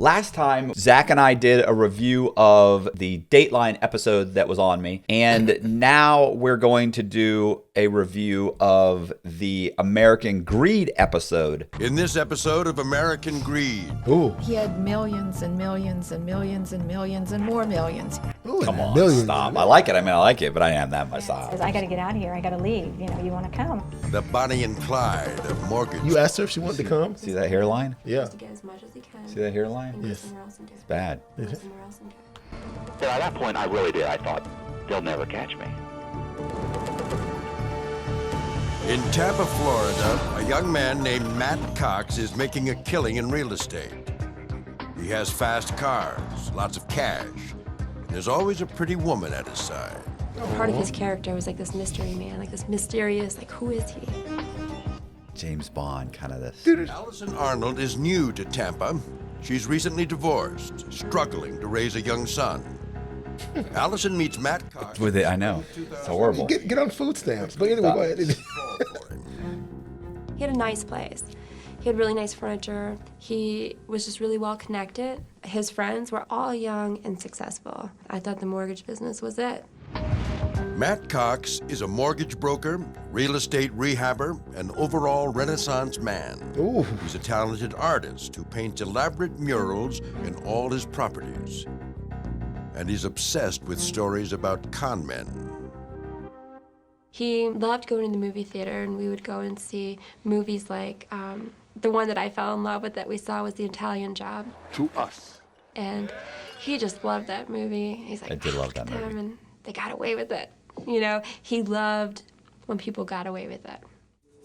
Last time, Zach and I did a review of the Dateline episode that was on me, and now we're going to do a review of the American Greed episode. In this episode of American Greed. Ooh. He had millions and millions and millions and millions and more millions. Ooh, Come on, millions. stop. I like it. I mean, I like it, but I am that my style. Says, I got to get out of here. I got to leave. You know, you want to come? The Bonnie and Clyde of mortgage. You asked her if she wanted to come? See that hairline? Yeah. To get as much as he can. See that hairline? And go Yes. somewhere else and do it. It's bad. Go somewhere else and do it. So at that point, I really did. I thought, they'll never catch me. In Tampa, Florida, a young man named Matt Cox is making a killing in real estate. He has fast cars, lots of cash, and there's always a pretty woman at his side. Part of his character was like this mystery man, like this mysterious, like, who is he? James Bond, kind of this. Allison Arnold is new to Tampa. She's recently divorced, struggling to raise a young son. Allison meets Matt Cox. With it, I know. It's horrible. Get on food stamps. But anyway, go ahead. He had a nice place. He had really nice furniture. He was just really well connected. His friends were all young and successful. I thought the mortgage business was it. Matt Cox is a mortgage broker, real estate rehabber, and overall Renaissance man. Ooh. He's a talented artist who paints elaborate murals in all his properties. And he's obsessed with stories about con men. He loved going to the movie theater, and we would go and see movies like the one that I fell in love with that we saw was The Italian Job. To us. And he just loved that movie. He's like, I did love "Look at that movie." them, and they got away with it. You know, he loved when people got away with it.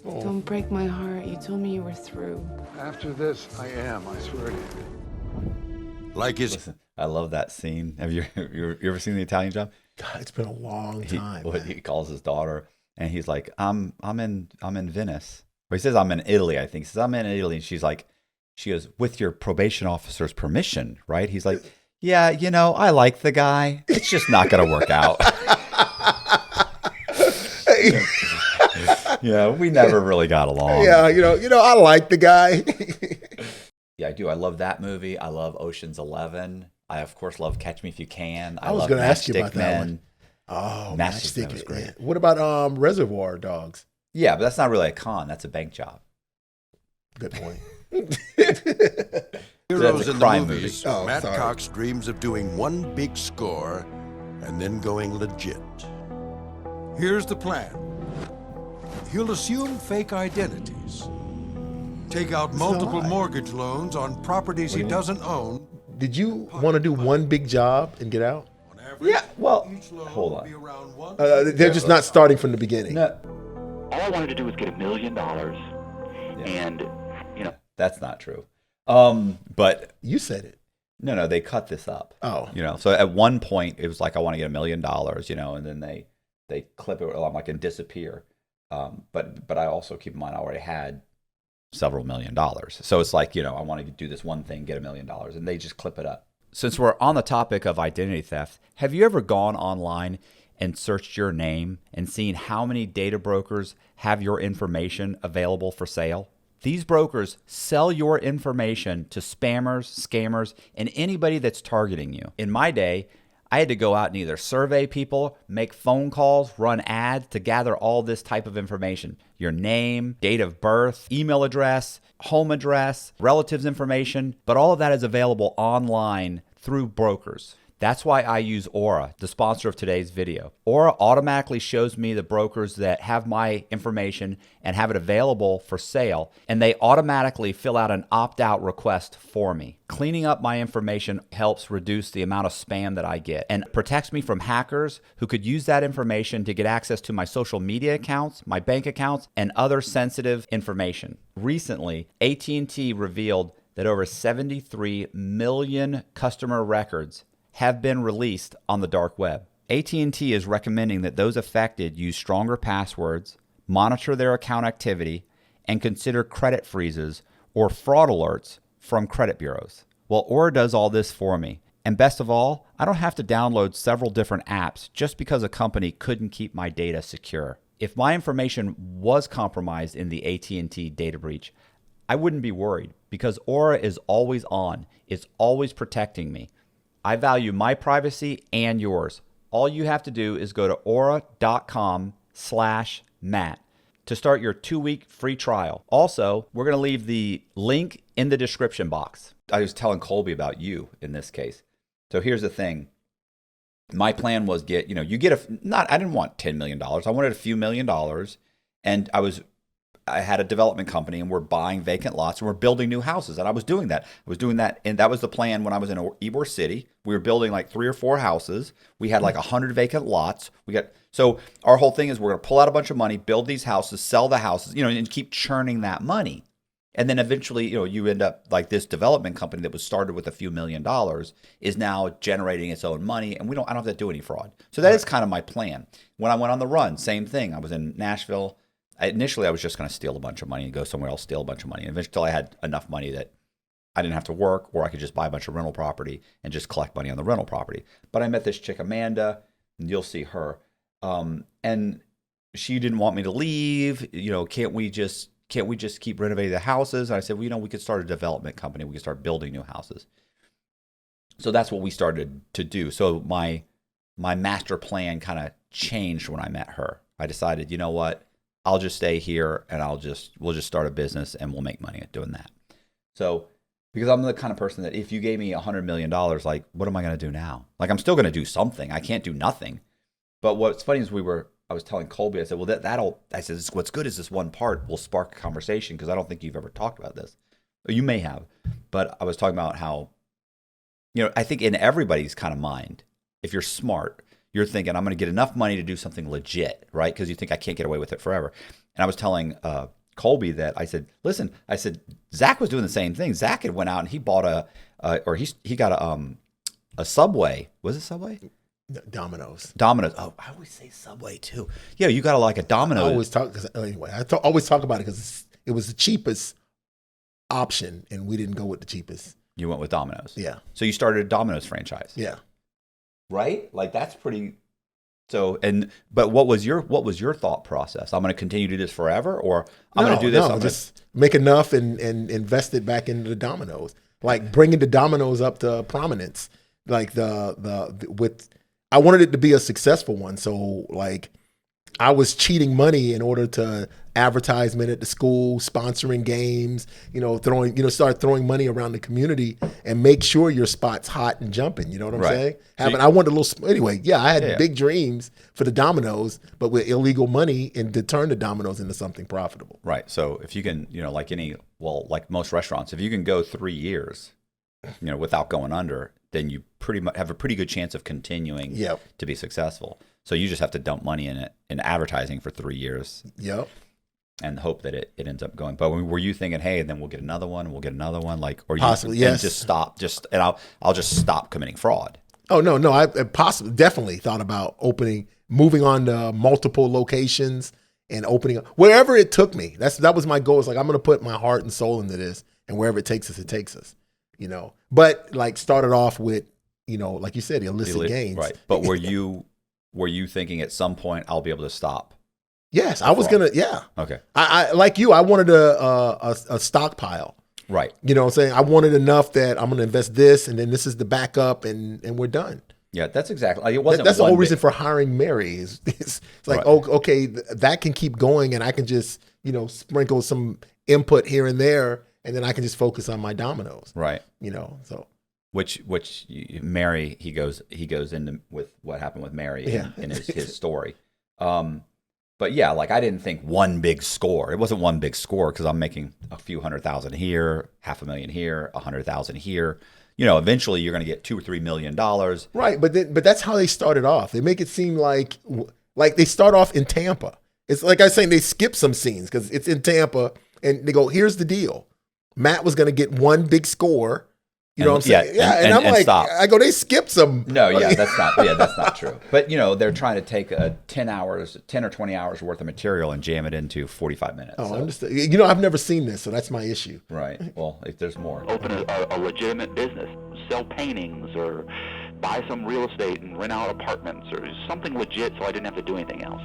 Don't break my heart. You told me you were through. After this, I am, I swear to you. Like his Listen, I love that scene. Have you ever seen The Italian Job? God, it's been a long time. He calls his daughter, and he's like, I'm in Venice. Or he says, I'm in Italy, I think. He says, I'm in Italy. And she goes, with your probation officer's permission, right? He's like, yeah, you know, I like the guy. It's just not going to work out. Yeah, we never really got along. Yeah, you know, I like the guy. Yeah, I do. I love that movie. I love Ocean's 11. I, of course, love Catch Me If You Can. I was love going to ask you about Matchstick that Men. one. Oh, Matchstick Men Matchstick was great. Man. What about Reservoir Dogs? Yeah, but that's not really a con. That's a bank job. Good point. heroes That's a in the crime movies, movie. Oh, Matt sorry. Cox dreams of doing one big score and then going legit. Here's the plan. He'll assume fake identities, take out multiple lie. mortgage loans on properties he doesn't own. Did you want to do one big job and get out? On average, Yeah, well, each loan hold will on. be around one. They're just not starting from the beginning. No, All I wanted to do was get $1 million, and, you know, that's not true. But You said it. no, they cut this up. Oh. You know, so at one point it was like, I want to get $1 million, you know, and then they clip it, I'm like, and disappear. But I also keep in mind I already had several $1 million. So it's like, you know, I want to do this one thing, get $1 million, and they just clip it up. Since we're on the topic of identity theft, have you ever gone online and searched your name and seen how many data brokers have your information available for sale? These brokers sell your information to spammers, scammers, and anybody that's targeting you. In my day, I had to go out and either survey people, make phone calls, run ads to gather all this type of information. Your name, date of birth, email address, home address, relatives information, but all of that is available online through brokers. That's why I use Aura, the sponsor of today's video. Aura automatically shows me the brokers that have my information and have it available for sale, and they automatically fill out an opt-out request for me. Cleaning up my information helps reduce the amount of spam that I get and protects me from hackers who could use that information to get access to my social media accounts, my bank accounts, and other sensitive information. Recently, AT&T revealed that over 73 million customer records have been released on the dark web. AT&T is recommending that those affected use stronger passwords, monitor their account activity, and consider credit freezes or fraud alerts from credit bureaus. Well, Aura does all this for me. And best of all, I don't have to download several different apps just because a company couldn't keep my data secure. If my information was compromised in the AT&T data breach, I wouldn't be worried because Aura is always on. It's always protecting me. I value my privacy and yours. All you have to do is go to aura.com/Matt to start your 2-week free trial. Also, we're going to leave the link in the description box. I was telling Colby about you in this case. So here's the thing. My plan was I didn't want $10 million. I wanted a few $1 million. And I had a development company and we're buying vacant lots and we're building new houses. And I was doing that. And that was the plan when I was in Ybor City. We were building like 3 or 4 houses. We had like 100 vacant lots. So our whole thing is we're going to pull out a bunch of money, build these houses, sell the houses, and keep churning that money. And then eventually, you end up like this development company that was started with a few $1 million is now generating its own money. And I don't have to do any fraud. So that is kind of my plan. When I went on the run, same thing. I was in Nashville. Initially, I was just going to steal a bunch of money and go somewhere else, steal a bunch of money. And eventually, I had enough money that I didn't have to work, or I could just buy a bunch of rental property and just collect money on the rental property. But I met this chick, Amanda, and you'll see her. And she didn't want me to leave. Can't we just keep renovating the houses? And I said, well, we could start a development company. We could start building new houses. So that's what we started to do. So my master plan kind of changed when I met her. I decided, you know what? I'll just stay here and we'll just start a business and we'll make money at doing that. So, because I'm the kind of person that if you gave me $100 million, like, what am I going to do now? Like, I'm still going to do something. I can't do nothing. But what's funny is I was telling Colby, I said, well, I said, what's good is this one part will spark a conversation because I don't think you've ever talked about this. You may have, but I was talking about how, I think in everybody's kind of mind, if you're smart, you're thinking, I'm going to get enough money to do something legit, right? Because you think I can't get away with it forever. And I was telling Colby that I said, listen, Zach was doing the same thing. Zach had went out and he bought he got a Subway. Was it Subway? Domino's. Oh, I always say Subway too. Yeah, you got a Domino's. I always talk always talk about it because it was the cheapest option, and we didn't go with the cheapest. You went with Domino's. Yeah. So you started a Domino's franchise. Yeah. Right? Like that's pretty. So but what was your thought process? I'm going to continue to do this forever, or I'm going to do this. No, just make enough and invest it back into the Domino's. Like bringing the Domino's up to prominence. Like I wanted it to be a successful one. So like I was cheating money in order to advertisement at the school, sponsoring games, start throwing money around the community and make sure your spot's hot and jumping. You know what I'm saying? I wanted a little, anyway, I had big dreams for the Domino's, but with illegal money and to turn the Domino's into something profitable. Right. So if you can, like most restaurants, if you can go 3 years, without going under, then you pretty much have a pretty good chance of continuing to be successful. So you just have to dump money in it in advertising for 3 years. Yep. And hope that it ends up going. But were you thinking, hey, and then we'll get another one, like, or possibly, you yes. Just stop, and I'll just stop committing fraud. Oh no, I definitely thought about moving on to multiple locations and opening up wherever it took me. That was my goal. It's like I'm going to put my heart and soul into this, and wherever it takes us, it takes us. But like started off with, like you said, illicit gains. Right. But were you thinking at some point I'll be able to stop? Yes, I was gonna. Yeah. Okay. I like you. I wanted a stockpile. Right. You know what I'm saying? I wanted enough that I'm gonna invest this, and then this is the backup, and we're done. Yeah, that's exactly. It wasn't. That's the whole reason for hiring Mary. It's like, right. Oh, okay, that can keep going, and I can just sprinkle some input here and there, and then I can just focus on my Domino's. Right. So. Which Mary, he goes into with what happened with Mary in his story. But yeah, like I didn't think one big score. It wasn't one big score because I'm making a few $100,000 here, $500,000 here, $100,000 here. Eventually you're going to get $2 or $3 million. Right, but that's how they started off. They make it seem like they start off in Tampa. It's like I was saying, they skip some scenes because it's in Tampa, and they go, "Here's the deal: Matt was going to get one big score." You know what I'm saying? Yeah, and I'm like, stop. I go, they skipped some. No, that's not true. But they're trying to take 10 or 20 hours worth of material and jam it into 45 minutes. Oh, I understand. I've never seen this, so that's my issue. Right. Well, if there's more. Open a legitimate business, sell paintings, or buy some real estate and rent out apartments, or something legit, so I didn't have to do anything else.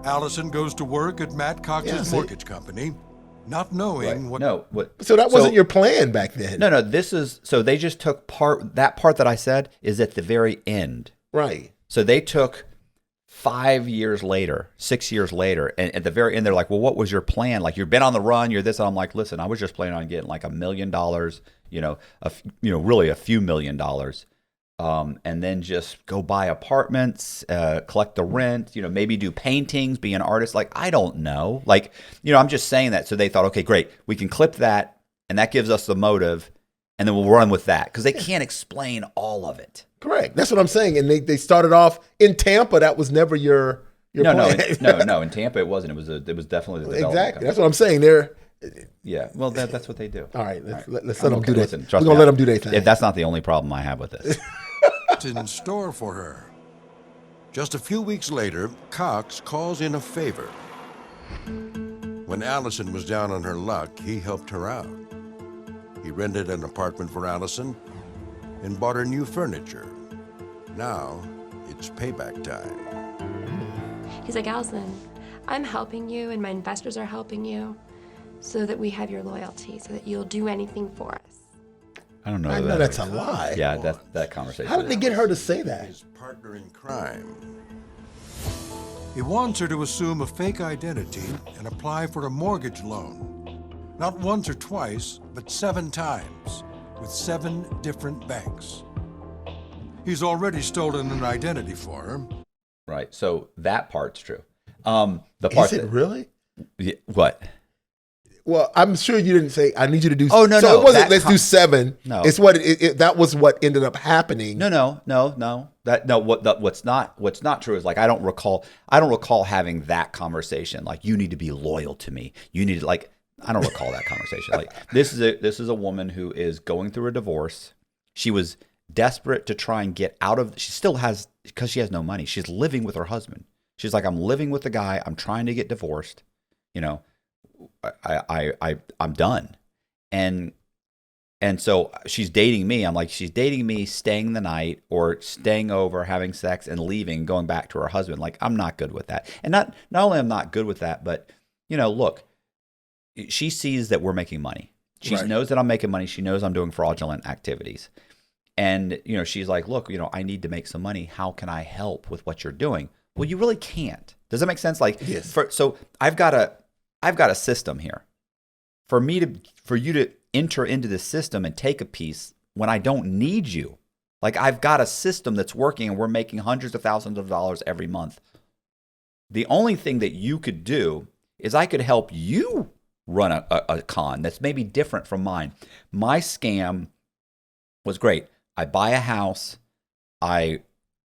Allison goes to work at Matt Cox's mortgage company. not knowing Right. what. No, what? So that wasn't your plan back then. No. This is so they just took that part that I said is at the very end. Right. So they took 5 years later, 6 years later, and at the very end, they're like, "Well, what was your plan? Like, you've been on the run, you're this." And I'm like, "Listen, I was just planning on getting like $1 million, really a few $1,000,000, and then just go buy apartments, collect the rent, maybe do paintings, be an artist. Like, I don't know. Like, I'm just saying that." So they thought, okay, great, we can clip that, and that gives us the motive, and then we'll run with that because they can't explain all of it. Correct. That's what I'm saying. And they started off in Tampa. That was never your plan. No. In Tampa, it wasn't. It was definitely the development Exactly. company. That's what I'm saying. They're Yeah. Well, that's what they do. all right. Let's let them do that. Listen, We're trust gonna me, let them do their thing. That's not the only problem I have with this. What's in store for her. Just a few weeks later, Cox calls in a favor. When Allison was down on her luck, he helped her out. He rented an apartment for Allison and bought her new furniture. Now, it's payback time. He's like, Allison, I'm helping you and my investors are helping you so that we have your loyalty, so that you'll do anything for us. I don't know. I know that's a lie. Yeah, that conversation. How did they get her to say that? His partner in crime. He wants her to assume a fake identity and apply for a mortgage loan. Not once or twice, but 7 times, with 7 different banks. He's already stolen an identity for her. Right. So that part's true. The part Is it really? What? Well, I'm sure you didn't say I need you to do. Oh, no, so no, it wasn't. that Let's do 7. No. It's what that was what ended up happening. No. What's not true is like I don't recall having that conversation. Like, you need to be loyal to me. You need to, like, I don't recall that conversation. Like, this is a woman who is going through a divorce. She was desperate to try and get out of. She still has, because she has no money. She's living with her husband. She's like, I'm living with the guy. I'm trying to get divorced. I'm done. And so she's dating me. I'm like, she's dating me, staying the night or staying over, having sex and leaving, going back to her husband. Like, I'm not good with that. And not only I'm not good with that, but look, she sees that we're making money. She knows that I'm making money. She knows I'm doing fraudulent activities. And, she's like, look, I need to make some money. How can I help with what you're doing? Well, you really can't. Does that make sense? Like, yes. So I've got a system here. For you to enter into this system and take a piece when I don't need you. Like, I've got a system that's working and we're making hundreds of thousands of dollars every month. The only thing that you could do is I could help you run a con that's maybe different from mine. My scam was great. I buy a house. I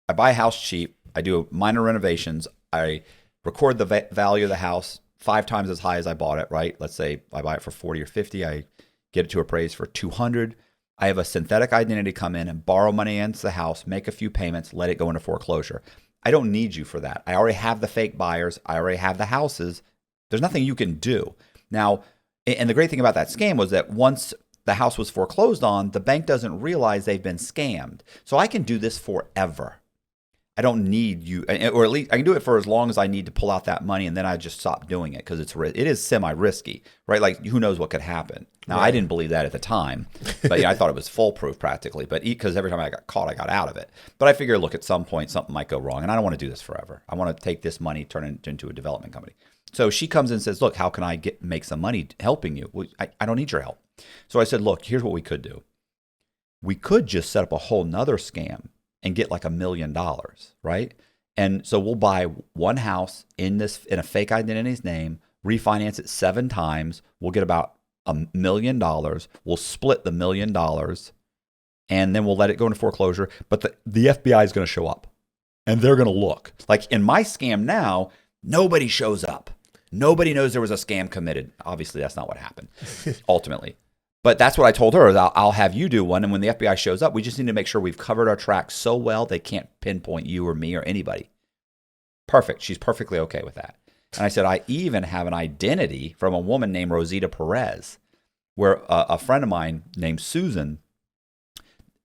buy a house cheap. I do minor renovations. I record the value of the house 5 times as high as I bought it, right? Let's say I buy it for 40 or 50. I get it to appraise for 200. I have a synthetic identity come in and borrow money against the house, make a few payments, let it go into foreclosure. I don't need you for that. I already have the fake buyers. I already have the houses. There's nothing you can do. Now, and the great thing about that scam was that once the house was foreclosed on, the bank doesn't realize they've been scammed. So I can do this forever. I don't need you, or at least I can do it for as long as I need to pull out that money, and then I just stop doing it because it is semi-risky, right? Like, who knows what could happen. Now, I didn't believe that at the time, but I thought it was foolproof practically. But because every time I got caught, I got out of it. But I figure, look, at some point something might go wrong, and I don't want to do this forever. I want to take this money, turn it into a development company. So she comes in and says, look, how can I make some money helping you? Well, I don't need your help. So I said, look, here's what we could do. We could just set up a whole nother scam and get like $1 million, right? And so we'll buy one house in a fake identity's name, refinance it 7 times. We'll get about $1 million. We'll split the $1 million, and then we'll let it go into foreclosure. But the FBI is going to show up, and they're going to look. Like, in my scam now, nobody shows up. Nobody knows there was a scam committed. Obviously, that's not what happened, ultimately. But that's what I told her, is I'll have you do one. And when the FBI shows up, we just need to make sure we've covered our tracks so well they can't pinpoint you or me or anybody. Perfect. She's perfectly okay with that. And I said, I even have an identity from a woman named Rosita Perez, where a friend of mine named Susan,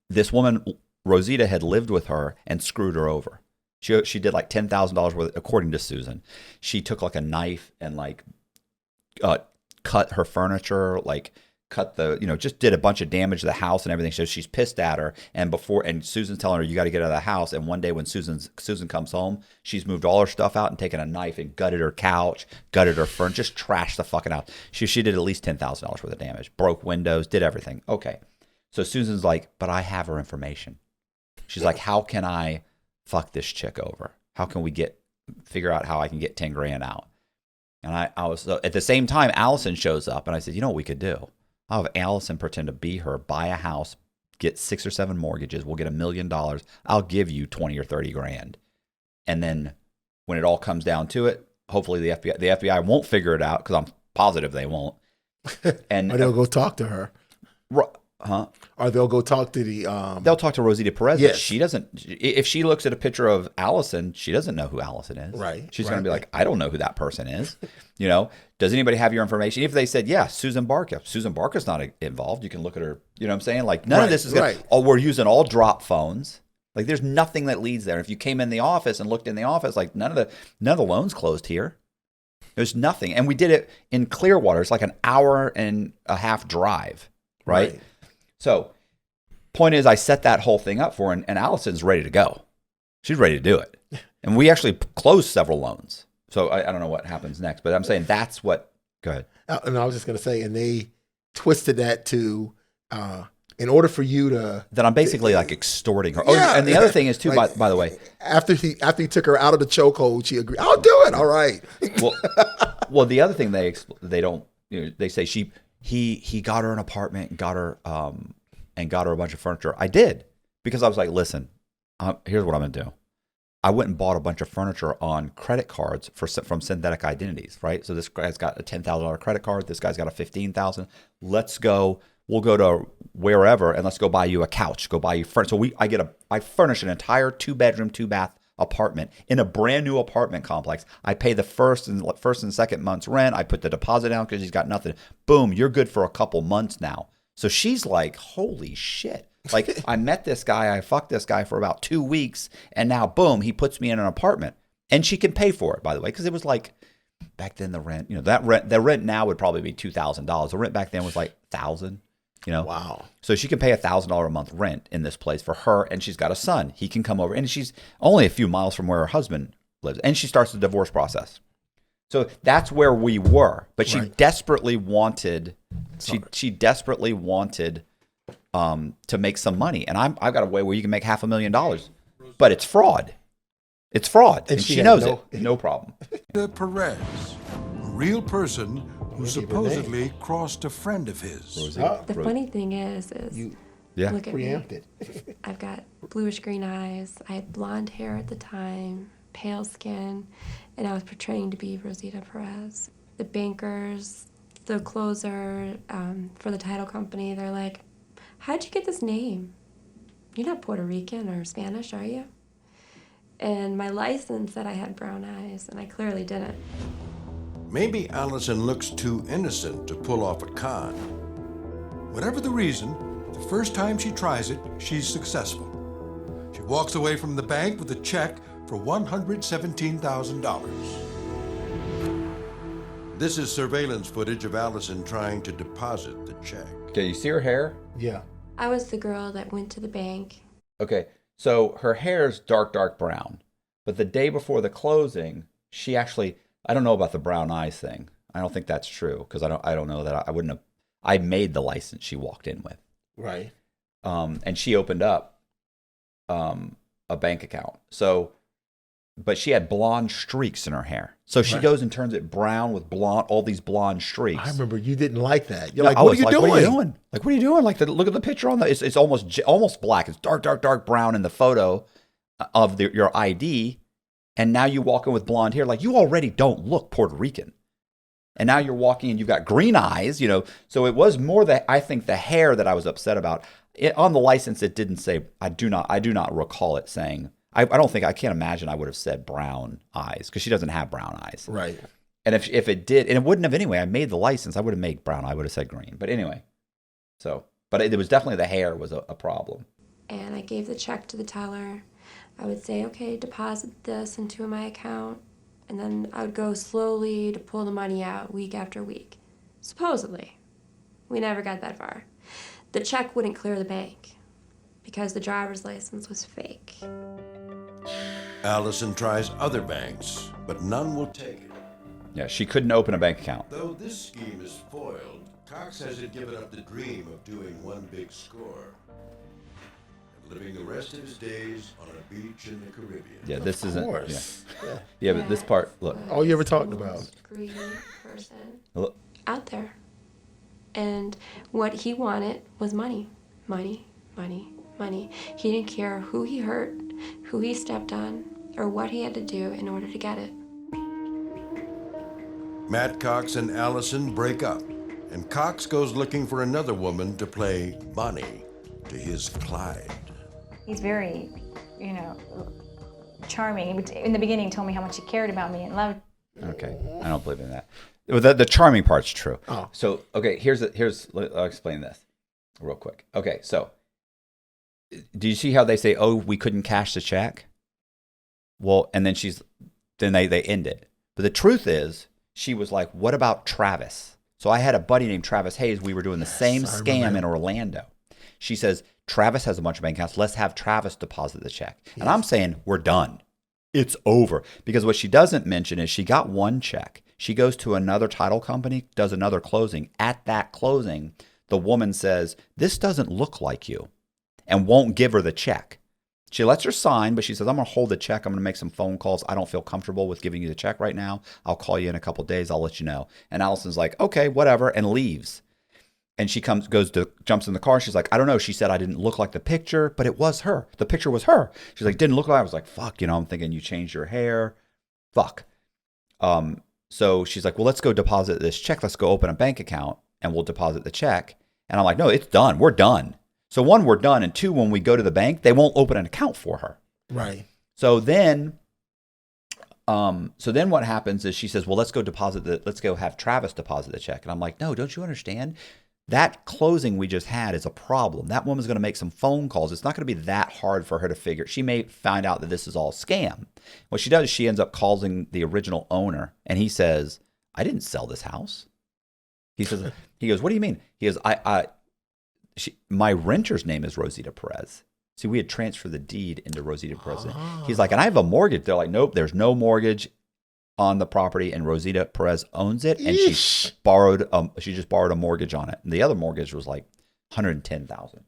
this woman, Rosita, had lived with her and screwed her over. She did like $10,000 worth, according to Susan. She took like a knife and like cut her furniture, like cut the, just did a bunch of damage to the house and everything. So she's pissed at her. And Susan's telling her, you got to get out of the house. And one day when Susan comes home, she's moved all her stuff out and taken a knife and gutted her couch, gutted her furniture, just trashed the fucking house. She did at least $10,000 worth of damage, broke windows, did everything. Okay. So Susan's like, but I have her information. She's like, how can I fuck this chick over? How can we figure out how I can get 10 grand out? And I was, at the same time, Allison shows up and I said, you know what we could do? I'll have Allison pretend to be her, buy a house, get 6 or 7 mortgages. We'll get $1 million. I'll give you 20 or 30 grand. And then when it all comes down to it, hopefully the FBI won't figure it out, because I'm positive they won't. And or they'll go talk to her. Huh? Or they'll go talk to the they'll talk to Rosita Perez. Yes. But she doesn't. If she looks at a picture of Allison, she doesn't know who Allison is. Right. She's going to be like, I don't know who that person is. Does anybody have your information? If they said, yeah, Susan Barca. Susan Barca's not involved. You can look at her. You know what I'm saying? Like, none of this is going to, we're using all drop phones. Like, there's nothing that leads there. If you came in the office and looked in the office, like, none of the loans closed here. There's nothing. And we did it in Clearwater. It's like an hour and a half drive. Right. So, point is, I set that whole thing up for her, and Allison's ready to go. She's ready to do it. And we actually closed several loans. So I don't know what happens next, but I'm saying that's what, go ahead. And I was just going to say, and they twisted that to, in order for you to. That I'm basically like extorting her. Yeah. Oh, and the other thing is too, like, by the way. After he took her out of the chokehold, she agreed, I'll do it. All right. Well, the other thing they don't, they say he got her an apartment and got her a bunch of furniture. I did, because I was like, listen, here's what I'm going to do. I went and bought a bunch of furniture on credit cards from synthetic identities, right? So this guy's got a $10,000 credit card. This guy's got a $15,000. Let's go. We'll go to wherever and let's go buy you a couch. Go buy you furniture. So I furnish an entire 2-bedroom, 2-bath apartment in a brand new apartment complex. I pay the first and second month's rent. I put the deposit down because he's got nothing. Boom, you're good for a couple months now. So she's like, holy shit. Like, I met this guy, I fucked this guy for about 2 weeks, and now, boom, he puts me in an apartment. And she can pay for it, by the way, because it was like, back then the rent, the rent now would probably be $2,000. The rent back then was like $1,000, Wow. So she can pay $1,000 a month rent in this place for her, and she's got a son. He can come over, and she's only a few miles from where her husband lives, and she starts the divorce process. So that's where we were, but she desperately wanted, she desperately wanted to make some money, and I've got a way where you can make $500,000, but it's fraud. It's fraud, and she knows it. No problem. Perez, a real person who supposedly crossed a friend of his. The funny thing is look at Preempted. me. I've got bluish green eyes. I had blonde hair at the time, pale skin, and I was portraying to be Rosita Perez. The bankers, the closer for the title company, they're like, how'd you get this name? You're not Puerto Rican or Spanish, are you? And my license said I had brown eyes, and I clearly didn't. Maybe Allison looks too innocent to pull off a con. Whatever the reason, the first time she tries it, she's successful. She walks away from the bank with a check for $117,000. This is surveillance footage of Allison trying to deposit the check. Okay, you see her hair? Yeah. I was the girl that went to the bank. Okay, so her hair's dark brown, but the day before the closing, she actually, I don't know about the brown eyes thing. I don't think that's true, because I don't know that I wouldn't have. I made the license she walked in with. Right. And she opened up a bank account. So, but she had blonde streaks in her hair. So she goes and turns it brown with all these blonde streaks. I remember you didn't like that. You're No, like, I what are was you like, doing? What are you doing? Like, what are you doing? Like, look at the picture on the. It's almost black. It's dark brown in the photo of your ID, and now you walk in with blonde hair. Like, you already don't look Puerto Rican, and now you're walking and you've got green eyes. So it was more I think the hair that I was upset about. On the license, it didn't say. I do not recall it saying. I can't imagine I would have said brown eyes, because she doesn't have brown eyes. Right. And if it did, and it wouldn't have anyway, I made the license, I would have made brown. I would have said green. But anyway, but it was definitely the hair was a problem. And I gave the check to the teller. I would say, okay, deposit this into my account. And then I would go slowly to pull the money out week after week. Supposedly. We never got that far. The check wouldn't clear the bank because the driver's license was fake. Allison tries other banks, but none will take it. Yeah, she couldn't open a bank account. Though this scheme is foiled, Cox hasn't given up the dream of doing one big score and living the rest of his days on a beach in the Caribbean. Yeah, this isn't. course. Yeah, but this part, look. All you ever talked about. Greedy person Look. out there. And what he wanted was money. Money, money, money. He didn't care who he hurt, who he stepped on, or what he had to do in order to get it. Matt Cox and Allison break up, and Cox goes looking for another woman to play Bonnie to his Clyde. He's very, charming. In the beginning, he told me how much he cared about me and loved. Okay, I don't believe in that. Well, the charming part's true. Oh. So, okay, I'll explain this real quick. Okay, so do you see how they say, "Oh, we couldn't cash the check"? Well, and then they end it. But the truth is, she was like, "What about Travis?" So I had a buddy named Travis Hayes. We were doing the same scam in Orlando. She says, "Travis has a bunch of bank accounts. Let's have Travis deposit the check." Yes. And I'm saying, we're done. It's over. Because what she doesn't mention is she got one check. She goes to another title company, does another closing. At that closing, the woman says, "This doesn't look like you," and won't give her the check. She lets her sign, but she says, "I'm going to hold the check. I'm going to make some phone calls. I don't feel comfortable with giving you the check right now. I'll call you in a couple of days. I'll let you know." And Allison's like, "Okay, whatever," and leaves. And she jumps in the car. She's like, "I don't know." She said, "I didn't look like the picture, but it was her. The picture was her." She's like, "Didn't look like." I was like, "Fuck," I'm thinking you changed your hair. Fuck. So she's like, "Well, let's go deposit this check. Let's go open a bank account and we'll deposit the check." And I'm like, "No, it's done. We're done." So one, we're done. And two, when we go to the bank, they won't open an account for her. Right. So then what happens is she says, "Well, let's go have Travis deposit the check." And I'm like, "No, don't you understand? That closing we just had is a problem. That woman's going to make some phone calls. It's not going to be that hard for her to figure. She may find out that this is all a scam." What she does is she ends up calling the original owner, and he says, "I didn't sell this house." He goes, "What do you mean?" He goes, "My renter's name is Rosita Perez." See, we had transferred the deed into Rosita Perez. Oh. He's like, "And I have a mortgage." They're like, "Nope, there's no mortgage on the property, and Rosita Perez owns it, and she just borrowed a mortgage on it, and the other mortgage was like $110,000.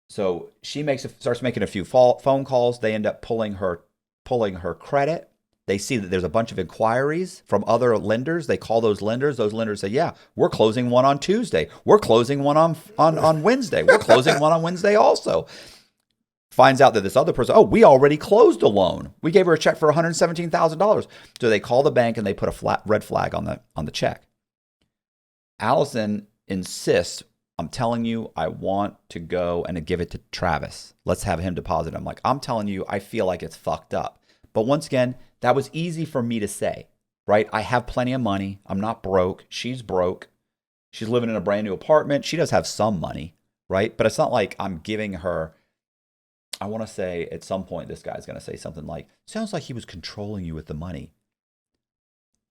So she starts making a few phone calls. They end up pulling her credit. They see that there's a bunch of inquiries from other lenders. They call those lenders. Those lenders say, "Yeah, we're closing one on Tuesday. We're closing one on Wednesday. We're closing one on Wednesday also." Finds out that this other person, we already closed a loan. We gave her a check for $117,000. So they call the bank and they put a red flag on the check. Allison insists, "I'm telling you, I want to go and give it to Travis. Let's have him deposit." I'm like, "I'm telling you, I feel like it's fucked up." But once again, that was easy for me to say, right? I have plenty of money. I'm not broke. She's broke. She's living in a brand new apartment. She does have some money, right? But it's not like I'm giving her. I want to say at some point, this guy's going to say something like, "Sounds like he was controlling you with the money."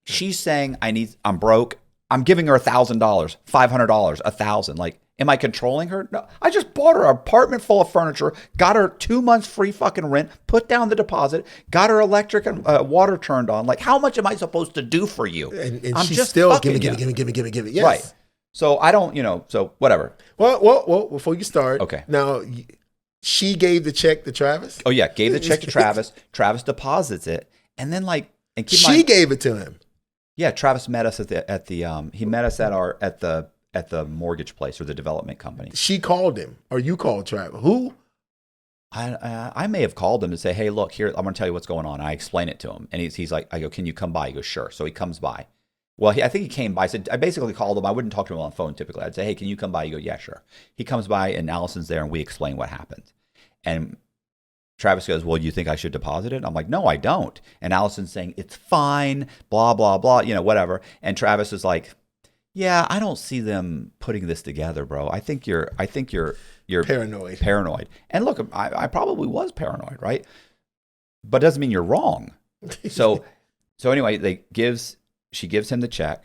She's saying, I'm broke. I'm giving her $1,000, $500, $1,000. Like, am I controlling her? No, I just bought her an apartment full of furniture, got her 2 months free fucking rent, put down the deposit, got her electric and water turned on. Like, how much am I supposed to do for you? And I'm she's just still fucking give it. Yes. Right. So I don't, so whatever. Well, before you start. Okay. Now, she gave the check to Travis? Oh, yeah. Gave the check to Travis. Travis deposits it. And then she gave it to him. Yeah. Travis met us he met us at the mortgage place or the development company. She called him or you called Travis? Who? I may have called him to say, "Hey, look, here, I'm going to tell you what's going on." I explain it to him. And he's like, I go, "Can you come by?" He goes, "Sure." So he comes by. Well, I think he came by. I basically called him. I wouldn't talk to him on the phone typically. I'd say, "Hey, can you come by?" He go, "Yeah, sure." He comes by and Allison's there and we explain what happened. And Travis goes, "Well, you think I should deposit it?" I'm like, "No, I don't." And Allison's saying, "It's fine, blah, blah, blah, whatever." And Travis is like, "Yeah, I don't see them putting this together, bro. I think you're paranoid. And look, I probably was paranoid, right? But it doesn't mean you're wrong. So anyway, she gives him the check.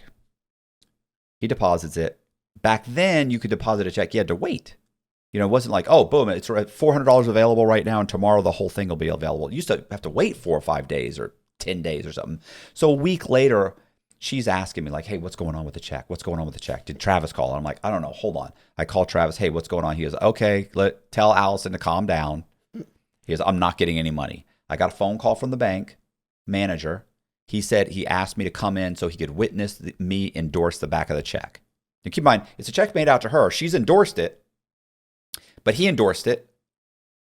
He deposits it. Back then, you could deposit a check. You had to wait. You know, it wasn't like, oh, boom, it's $400 available right now, and tomorrow the whole thing will be available. You used to have to wait 4 or 5 days or 10 days or something. So a week later, she's asking me like, hey, what's going on with the check? What's going on with the check? Did Travis call? And I'm like, I don't know. Hold on. I call Travis. Hey, what's going on? He goes, okay, tell Allison to calm down. He goes, I'm not getting any money. I got a phone call from the bank manager. He said he asked me to come in so he could witness me endorse the back of the check. And keep in mind, it's a check made out to her. She's endorsed it, but he endorsed it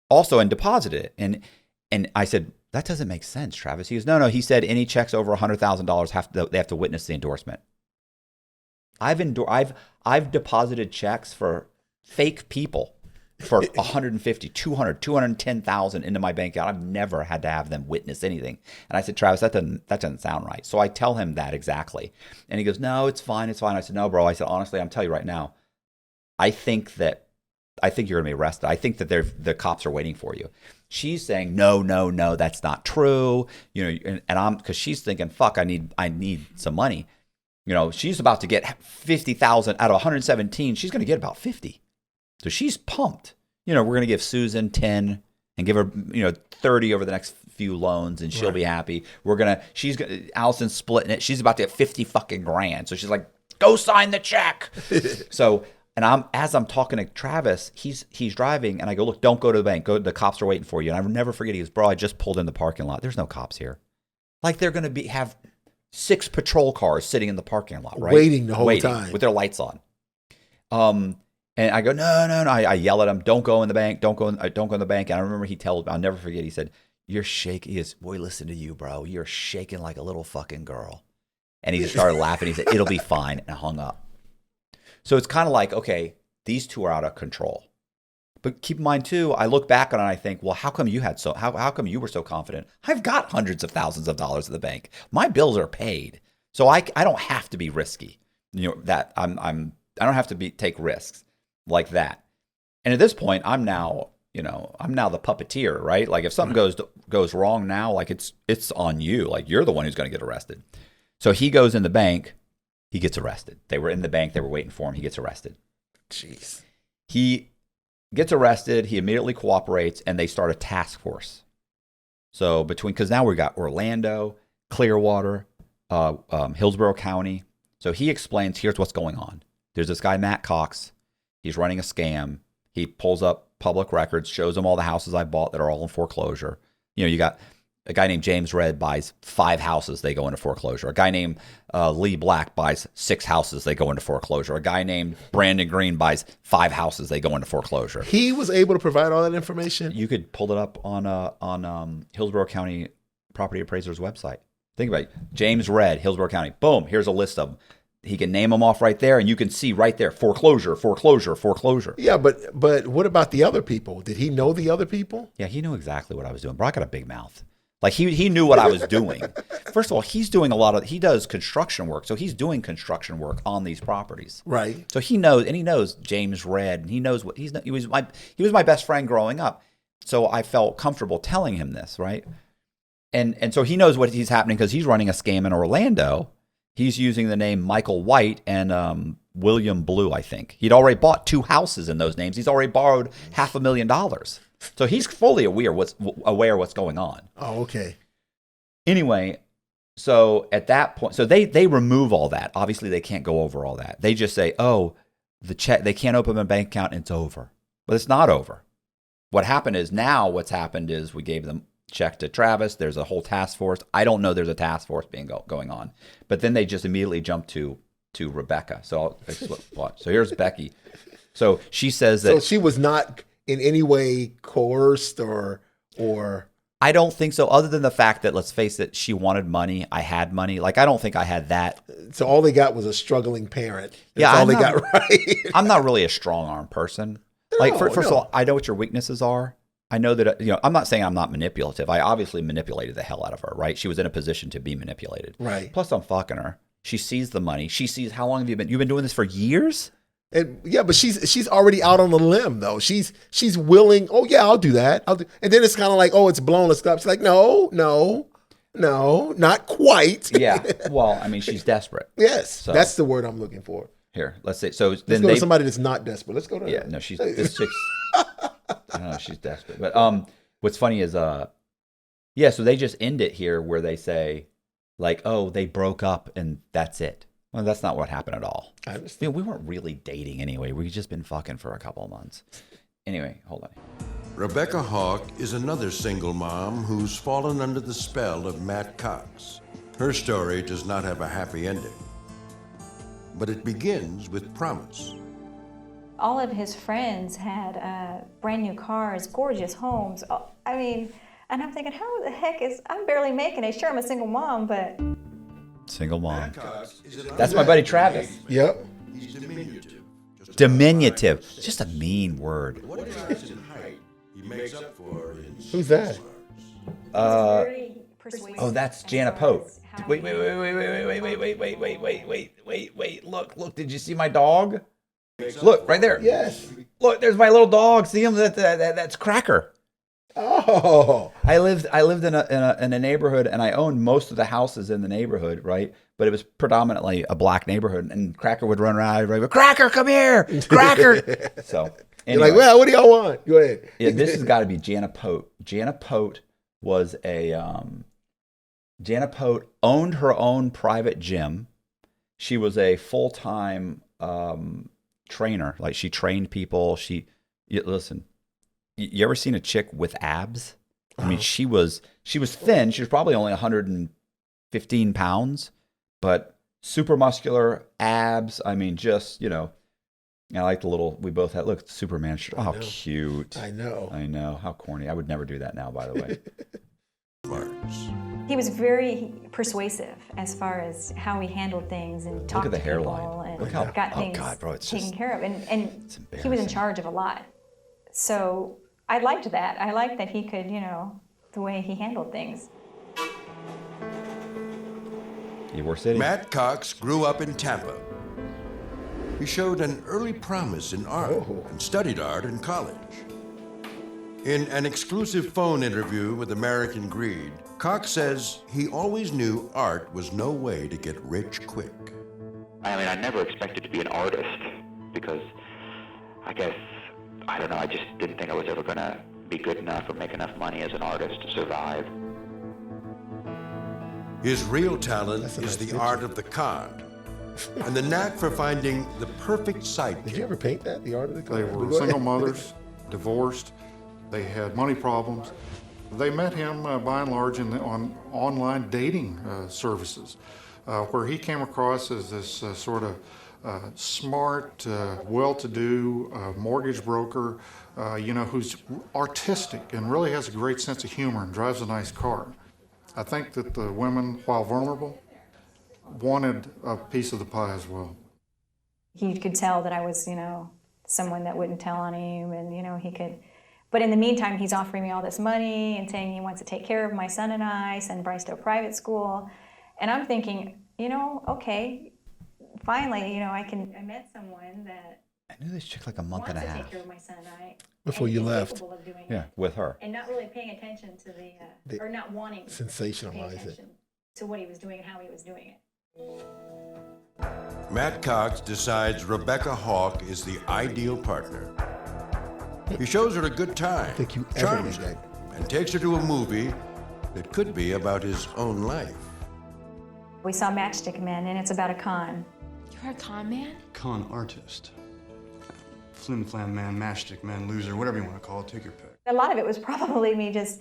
also and deposited it. And I said, that doesn't make sense, Travis. He goes, no. He said any checks over $100,000 they have to witness the endorsement. I've deposited checks for fake people for 150, 200, 210,000 into my bank account. I've never had to have them witness anything. And I said, Travis, that doesn't sound right. So I tell him that exactly. And he goes, no, it's fine. It's fine. I said, no, bro. I said, honestly, I'm telling you right now, I think you're going to be arrested. I think that the cops are waiting for you. She's saying, no, that's not true. You know, and I'm, because she's thinking, fuck, I need some money. You know, she's about to get 50,000 out of 117. She's going to get about 50. So she's pumped. You know, we're going to give Susan 10 and give her, 30 over the next few loans, and she'll be happy. Allison's splitting it. She's about to get 50 fucking grand. So she's like, go sign the check. So, and as I'm talking to Travis, he's driving, and I go, look, don't go to the bank. The cops are waiting for you. And I never forget, he goes, bro, I just pulled in the parking lot. There's no cops here. Like they're going to have 6 patrol cars sitting in the parking lot, right? Waiting the whole time. With their lights on. And I go, no. I yell at him, don't go in the bank. Don't go in the bank. And I remember I'll never forget, he said, you're shaking. He goes, boy, listen to you, bro. You're shaking like a little fucking girl. And he just started laughing. He said, it'll be fine. And I hung up. So it's kind of like, okay, these two are out of control. But keep in mind too, I look back on it and I think, well, how come you were so confident? I've got hundreds of thousands of dollars in the bank. My bills are paid. So I don't have to be risky. You know, that I don't have to take risks like that. And at this point, I'm now the puppeteer, right? Like if something goes wrong now, like it's on you. Like you're the one who's going to get arrested. So he goes in the bank, he gets arrested. They were in the bank, they were waiting for him, he gets arrested. Jeez. He gets arrested, he immediately cooperates, and they start a task force. So because now we got Orlando, Clearwater, Hillsborough County. So he explains, here's what's going on. There's this guy, Matt Cox. He's running a scam. He pulls up public records, shows them all the houses I bought that are all in foreclosure. You know, you got a guy named James Red buys 5 houses, they go into foreclosure. A guy named Lee Black buys 6 houses, they go into foreclosure. A guy named Brandon Green buys 5 houses, they go into foreclosure. He was able to provide all that information? You could pull it up on Hillsborough County Property Appraiser's website. Think about it. James Red, Hillsborough County. Boom, here's a list of them. He can name them off right there, and you can see right there, foreclosure. Yeah, but what about the other people? Did he know the other people? Yeah, he knew exactly what I was doing. Bro, I got a big mouth. Like he knew what I was doing. First of all, he does construction work, so he's doing construction work on these properties. Right. So he knows James Red, and he knows what he was my best friend growing up. So I felt comfortable telling him this, right? And so he knows what he's happening because he's running a scam in Orlando. He's using the name Michael White and William Blue, I think. He'd already bought 2 houses in those names. He's already borrowed $500,000. So he's fully aware what's going on. Oh, okay. Anyway, so at that point, so they remove all that. Obviously, they can't go over all that. They just say, oh, the check, they can't open a bank account and it's over. But it's not over. What's happened is we gave them check to Travis. There's a whole task force. I don't know there's a task force going on. But then they just immediately jump to Rebecca. So here's Becky. So she says that. So she was not in any way coerced or. I don't think so, other than the fact that, let's face it, she wanted money. I had money. Like, I don't think I had that. So all they got was a struggling parent. That's all they got right. I'm not really a strong-arm person. First of all, I know what your weaknesses are. I know that, I'm not saying I'm not manipulative. I obviously manipulated the hell out of her, right? She was in a position to be manipulated. Right. Plus, I'm fucking her. She sees the money. She sees, how long have you've been doing this for years? And yeah, but she's already out on the limb though. She's willing. Oh yeah, I'll do that. And then it's kind of like, oh, it's blown. Let's stop. She's like, no, not quite. Yeah. Well, I mean, she's desperate. Yes, so. That's the word I'm looking for. Here, let's say. So Let's then go to somebody that's not desperate. Let's go to Yeah, her. no, this chick's. I don't know, she's desperate. But what's funny is yeah, so they just end it here where they say, like, oh, they broke up and that's it. Well, that's not what happened at all. I understand. We weren't really dating anyway. We've just been fucking for a couple of months. Anyway, hold on. Rebecca Hawk is another single mom who's fallen under the spell of Matt Cox. Her story does not have a happy ending, but it begins with promise. All of his friends had brand new cars, gorgeous homes. I mean, and I'm thinking, how the heck I'm barely making it. Sure, I'm a single mom, but. Single mom. That's my buddy Travis. Yep. He's diminutive. Diminutive. It's just a mean word. What he has in height, he makes up for in Who's that? Very persuasive Oh, that's as Jana far Pope. as how Wait. Look, did you see my dog? Look, right there. Yes. Look, there's my little dog. See him? That's Cracker. Oh. I lived in a neighborhood, and I owned most of the houses in the neighborhood, right? But it was predominantly a black neighborhood, and Cracker would run around, right? Cracker, come here, Cracker. So You're anyway, like, well, what do y'all want? Go ahead. yeah, this has got to be Jana Pote. Jana Pote was Jana Pote owned her own private gym. She was a full-time trainer. Like, she trained people. Listen. You ever seen a chick with abs? I mean, she was thin. She was probably only 115 pounds, but super muscular abs. I mean, just, I like the little, we both had, look, Superman shirt. Oh, cute. I know. I know. How corny. I would never do that now, by the way. He was very persuasive as far as how he handled things and talked at the to hairline. people and Look how- got oh, things God, bro, it's taken just- care of. And he was in embarrassing. charge of a lot. So I liked that. I liked that he could, the way he handled things. Ybor City. Matt Cox grew up in Tampa. He showed an early promise in art and studied art in college. In an exclusive phone interview with American Greed, Cox says he always knew art was no way to get rich quick. I mean, I never expected to be an artist because I guess, I don't know, I just didn't think I was ever going to be good enough or make enough money as an artist to survive. His real talent That's a is nice the picture. art of the con and the knack for finding the perfect sidekick. Did you ever paint that? The art of the They Go were ahead. single mothers, divorced. They had money problems. They met him by and large on online dating services, where he came across as this sort of smart, well-to-do mortgage broker, who's artistic and really has a great sense of humor and drives a nice car. I think that the women, while vulnerable, wanted a piece of the pie as well. He could tell that I was, someone that wouldn't tell on him, and, he could. But in the meantime, he's offering me all this money and saying he wants to take care of my son and I, send Bryce to a private school. And I'm thinking, okay, finally, I met someone that I knew this chick like a month wants and a to half. take care of my son and I. Before and you is left. capable of doing Yeah, it. with her. And not really paying attention to or not wanting to pay Sensationalize it. attention to what he was doing and how he was doing it. Matt Cox decides Rebecca Hawk is the ideal partner. He shows her a good time, think you ever charms did her, that. and takes her to a movie that could be about his own life. We saw Matchstick Men, and it's about a con. You're a con man? Con artist. Flim flam man, matchstick man, loser, whatever you want to call it, take your pick. A lot of it was probably me just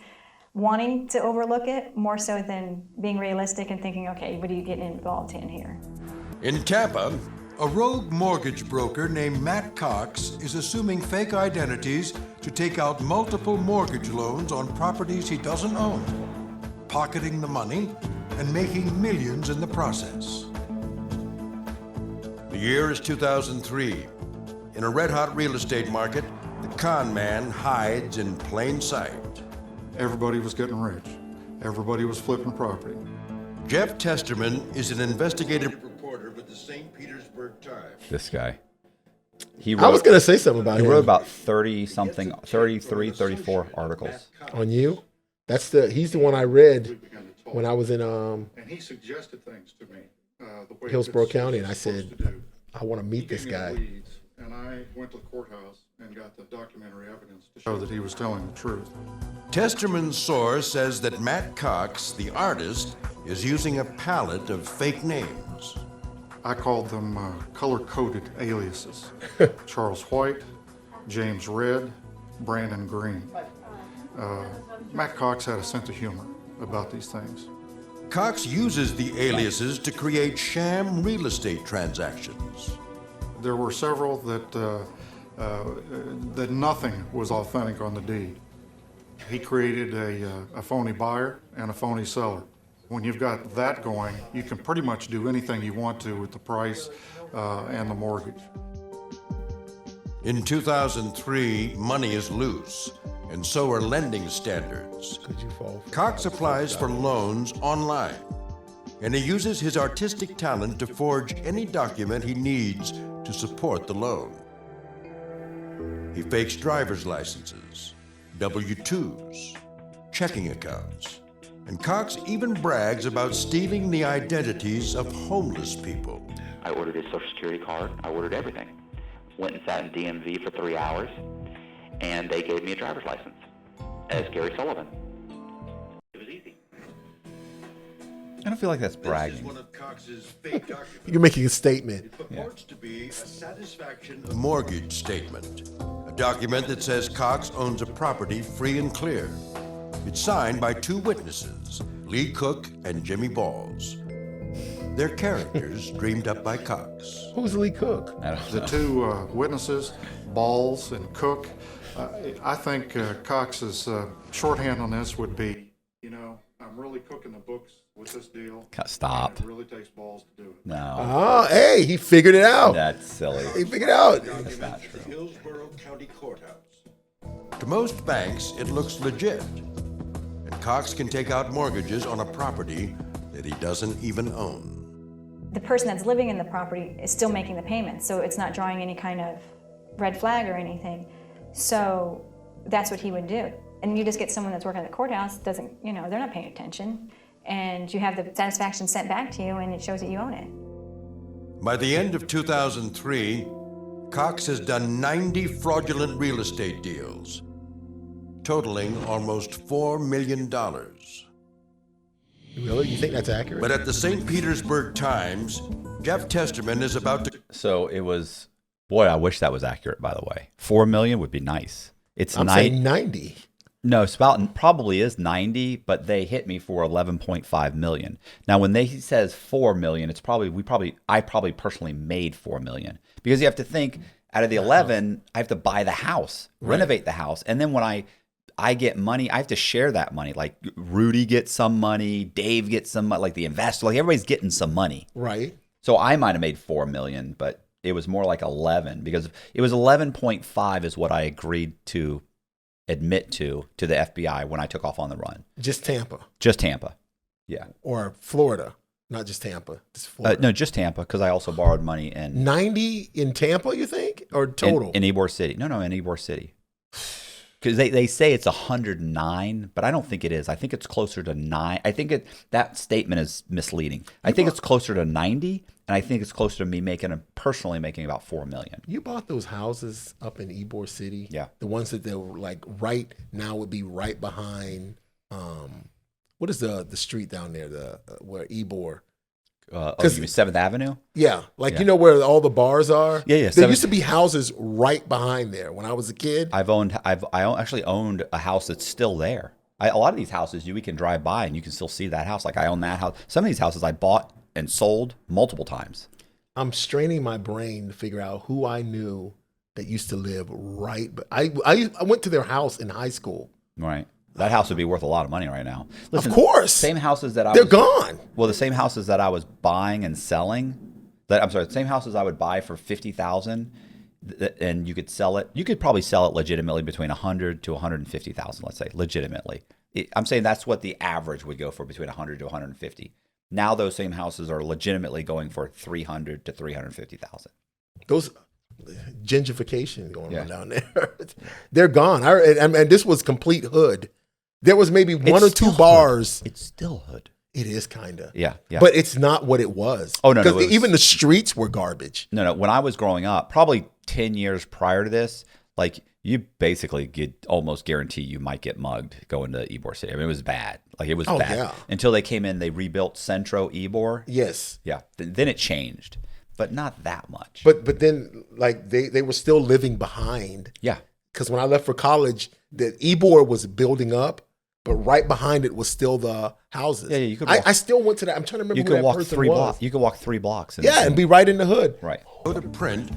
wanting to overlook it more so than being realistic and thinking, okay, what are you getting involved in here? In Tampa, a rogue mortgage broker named Matt Cox is assuming fake identities to take out multiple mortgage loans on properties he doesn't own, pocketing the money and making millions in the process. The year is 2003. In a red-hot real estate market, the con man hides in plain sight. Everybody was getting rich. Everybody was flipping property. Jeff Testerman is an investigative reporter with the St. Petersburg Times. This guy. I was going to say something about He him. wrote about 30-something, 33, 34 articles. On you? He's the one I read when I was in And he suggested things to me. The way Hillsborough this County, and I is supposed said, to do. I want to meet He this gave me the guy. leads, and I went to the courthouse and got the documentary evidence to show that he was telling the truth. Testerman's source says that Matt Cox, the artist, is using a palette of fake names. I called them color-coded aliases. Charles White, James Red, Brandon Green. Matt Cox had a sense of humor about these things. Cox uses the aliases to create sham real estate transactions. There were several that nothing was authentic on the deed. He created a phony buyer and a phony seller. When you've got that going, you can pretty much do anything you want to with the price and the mortgage. In 2003, money is loose, and so are lending standards. Could you fall? Cox applies for loans online, and he uses his artistic talent to forge any document he needs to support the loan. He fakes driver's licenses, W-2s, checking accounts, and Cox even brags about stealing the identities of homeless people. I ordered his social security card. I ordered everything. Went and sat in DMV for 3 hours, and they gave me a driver's license as Gary Sullivan. It was easy. I don't feel like that's bragging. This is one of Cox's fake documents. You're making a statement. It purports to be a satisfaction mortgage statement, a document that says Cox owns a property free and clear. It's signed by two witnesses, Lee Cook and Jimmy Balls. Their characters dreamed up by Cox. Who's Lee Cook? I don't The know. two witnesses, Balls and Cook, I think Cox's shorthand on this would be, I'm really cooking the books with this deal. Stop. It really takes balls to do it. No, Oh, hey, he figured it out. that's silly. He figured it out. That's not true. Hillsborough County Courthouse. To most banks, it looks legit. And Cox can take out mortgages on a property that he doesn't even own. The person that's living in the property is still making the payments, so it's not drawing any kind of red flag or anything. So that's what he would do. And you just get someone that's working at the courthouse, they're not paying attention, and you have the satisfaction sent back to you, and it shows that you own it. By the end of 2003, Cox has done 90 fraudulent real estate deals, totaling almost $4 million. Really? You think that's accurate? But at the St. Petersburg Times, Jeff Testerman is about to... So it was, boy, I wish that was accurate, by the way. 4 million would be nice. I'm saying 90. No, it's probably is 90, but they hit me for 11.5 million. Now, when he says 4 million, it's I probably personally made 4 million, because you have to think out of the 11, I have to buy the house, renovate the house, and then when I get money, I have to share that money. Like Rudy gets some money, Dave gets some money, like the investor, like everybody's getting some money. Right. So I might have made 4 million, but it was more like 11, because it was 11.5 is what I agreed to admit to the FBI when I took off on the run. Just Tampa. Just Tampa. Yeah. Or Florida. Not just Tampa. Just Florida. No, just Tampa, because I also borrowed money in 90 in Tampa, you think? Or total? in Ybor City. No, in Ybor City. Because they say it's 109, but I don't think it is. I think it's closer to 9. I think that statement is misleading. I think it's closer to 90, and I think it's closer to me personally making about 4 million. You bought those houses up in Ybor City? Yeah. The ones that they were like right now would be right behind, what is the street down there, where Ybor? You mean 7th Avenue? Yeah, you know where all the bars are? Yeah. There used to be houses right behind there when I was a kid. I actually owned a house that's still there. A lot of these houses we can drive by and you can still see that house. Like I own that house. Some of these houses I bought and sold multiple times. I'm straining my brain to figure out who I knew that used to live right. But I went to their house in high school. Right. That house would be worth a lot of money right now. Listen, of course. Same houses that they're gone. Well, the same houses that I was buying and selling, the same houses I would buy for $50,000, and you could sell it. You could probably sell it legitimately between $100,000 to $150,000. Let's say legitimately. I'm saying that's what the average would go for, between $100,000 to $150,000. Now those same houses are legitimately going for $300,000 to $350,000. Those gentrification going on down there. They're gone. And this was complete hood. There was maybe one or two bars. It's still hood. It is kind of. Yeah, yeah. But it's not what it was. Oh, no, no, Because it was- even the streets were garbage. No, when I was growing up, probably 10 years prior to this, like you basically almost guarantee you might get mugged going to Ybor City. I mean, it was bad. Like it was bad. Yeah. Until they came in, they rebuilt Centro Ybor. Yes. Yeah. Then it changed, but not that much. But then like they were still living behind. Yeah. Because when I left for college, the Ybor was building up, but right behind it was still the houses. Yeah, you could I still went to that. I'm trying to remember you who could that walk person 3 was. blocks. You could walk 3 blocks. And be right in the hood. Right. Go to print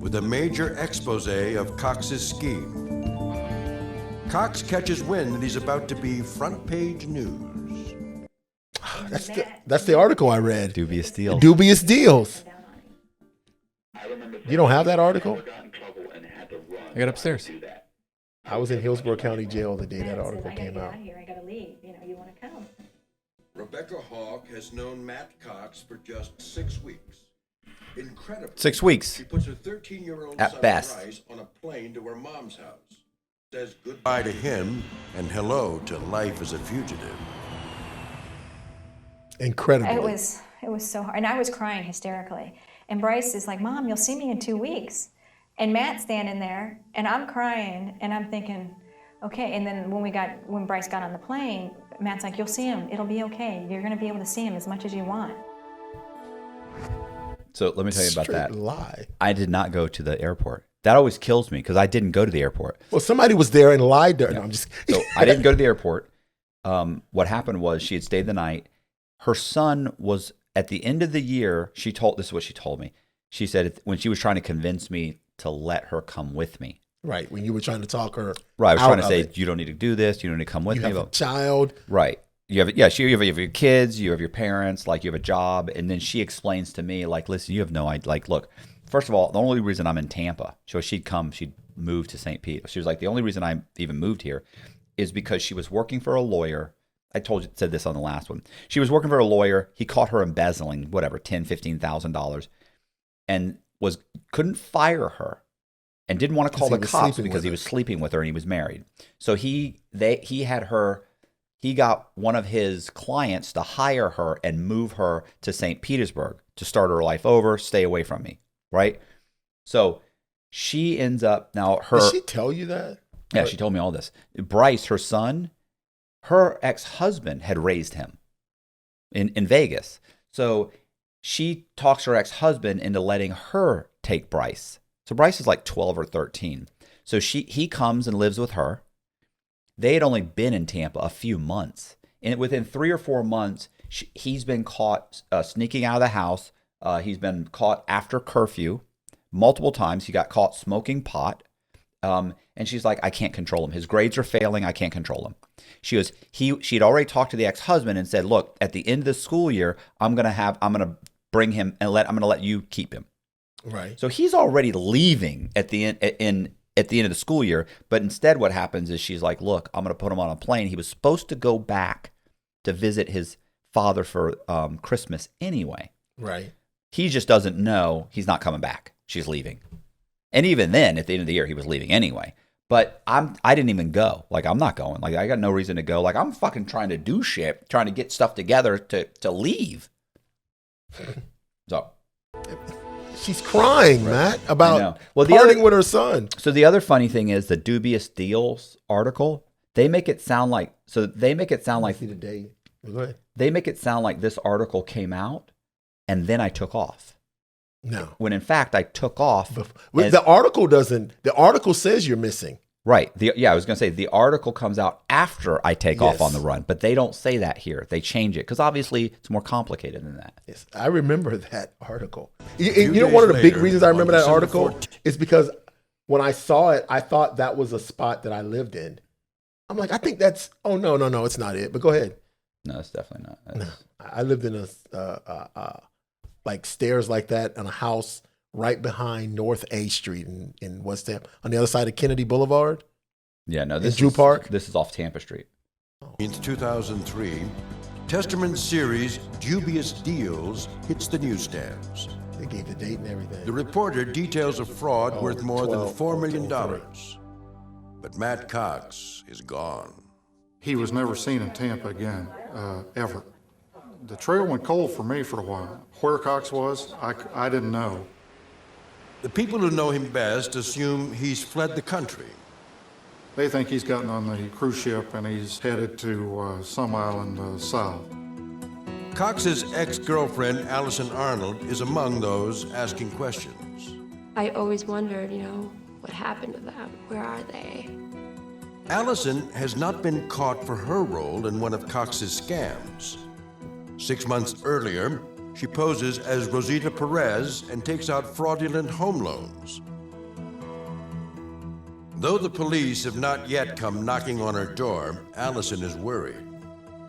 with a major expose of Cox's scheme. Cox catches wind that he's about to be front page news. That's the article I read. Dubious deals. Dubious deals. You don't have that article? I got upstairs. I was in Hillsborough County Jail the day that article came out. I gotta leave. You want to come? Rebecca Hawk has known Matt Cox for just 6 weeks. Incredible. 6 weeks. She puts her 13-year-old At son best. Bryce on a plane to her mom's house. Says goodbye to him and hello to life as a fugitive. Incredible. It was so hard, and I was crying hysterically. And Bryce is like, "Mom, you'll see me in 2 weeks." And Matt's standing there, and I'm crying, and I'm thinking, okay. And then when Bryce got on the plane, Matt's like, "You'll see him. It'll be okay. You're gonna be able to see him as much as you want." So let me tell you about Straight that. lie. I did not go to the airport. That always kills me because I didn't go to the airport. Well, somebody was there and lied to her. No, I'm just. So I didn't go to the airport. What happened was she had stayed the night. Her son was at the end of the year. This is what she told me. She said when she was trying to convince me to let her come with me. Right, when you were trying to talk her. Right, I was out trying to of say it. you don't need to do this. You don't need to come with You me. have a child. Right. You have your kids, you have your parents, like you have a job, and then she explains to me, like, listen, you have no idea. Like, look, first of all, the only reason I'm in Tampa, so she'd move to St. Pete. She was like, the only reason I even moved here is because she was working for a lawyer. I said this on the last one. She was working for a lawyer. He caught her embezzling, whatever, $10,000, $15,000, and couldn't fire her, and didn't want to call the cops because he was sleeping with her and he was married. So he got one of his clients to hire her and move her to St. Petersburg to start her life over, stay away from me, right? So she ends up now Did she tell you that? Yeah, she told me all this. Bryce, her son, her ex-husband had raised him in Vegas. So she talks her ex-husband into letting her take Bryce. So Bryce is like 12 or 13. So he comes and lives with her. They had only been in Tampa a few months. And within 3 or 4 months, he's been caught sneaking out of the house. He's been caught after curfew multiple times. He got caught smoking pot. And she's like, I can't control him. His grades are failing. I can't control him. She'd already talked to the ex-husband and said, look, at the end of the school year, I'm going to bring him and I'm going to let you keep him. Right. So he's already leaving at the end of the school year. But instead what happens is she's like, look, I'm going to put him on a plane. He was supposed to go back to visit his father for Christmas anyway. Right. He just doesn't know he's not coming back. She's leaving. And even then, at the end of the year, he was leaving anyway. But I didn't even go. Like, I'm not going. Like, I got no reason to go. Like, I'm fucking trying to do shit, trying to get stuff together to leave. So. She's crying, Matt, about parting parting with her son. So the other funny thing is the Dubious Deals article, they make it sound like See the day. Go ahead. They make it sound like this article came out and then I took off. No. When in fact I took off. The article doesn't. The article says you're missing. Right. I was going to say the article comes out after I take off on the run, but they don't say that here. They change it because obviously it's more complicated than that. Yes, I remember that article. You know, one of the big reasons I remember that article is because when I saw it, I thought that was a spot that I lived in. I'm like, I think that's. Oh no, it's not it. But go ahead. No, it's definitely not. No, I lived in a like stairs like that in a house right behind North A Street in West Tampa, on the other side of Kennedy Boulevard. Yeah, no, this Drew Park. This is off Tampa Street. In 2003, Testerman's series Dubious Deals hits the newsstands. They gave the date and everything. The reporter details a fraud worth more than $4 million. 12. But Matt Cox is gone. He was never seen in Tampa again, ever. The trail went cold for me for a while. Where Cox was, I didn't know. The people who know him best assume he's fled the country. They think he's gotten on the cruise ship and he's headed to some island south. Cox's ex-girlfriend, Allison Arnold, is among those asking questions. I always wondered, what happened to them? Where are they? Allison has not been caught for her role in one of Cox's scams. 6 months earlier, she poses as Rosita Perez and takes out fraudulent home loans. Though the police have not yet come knocking on her door, Allison is worried.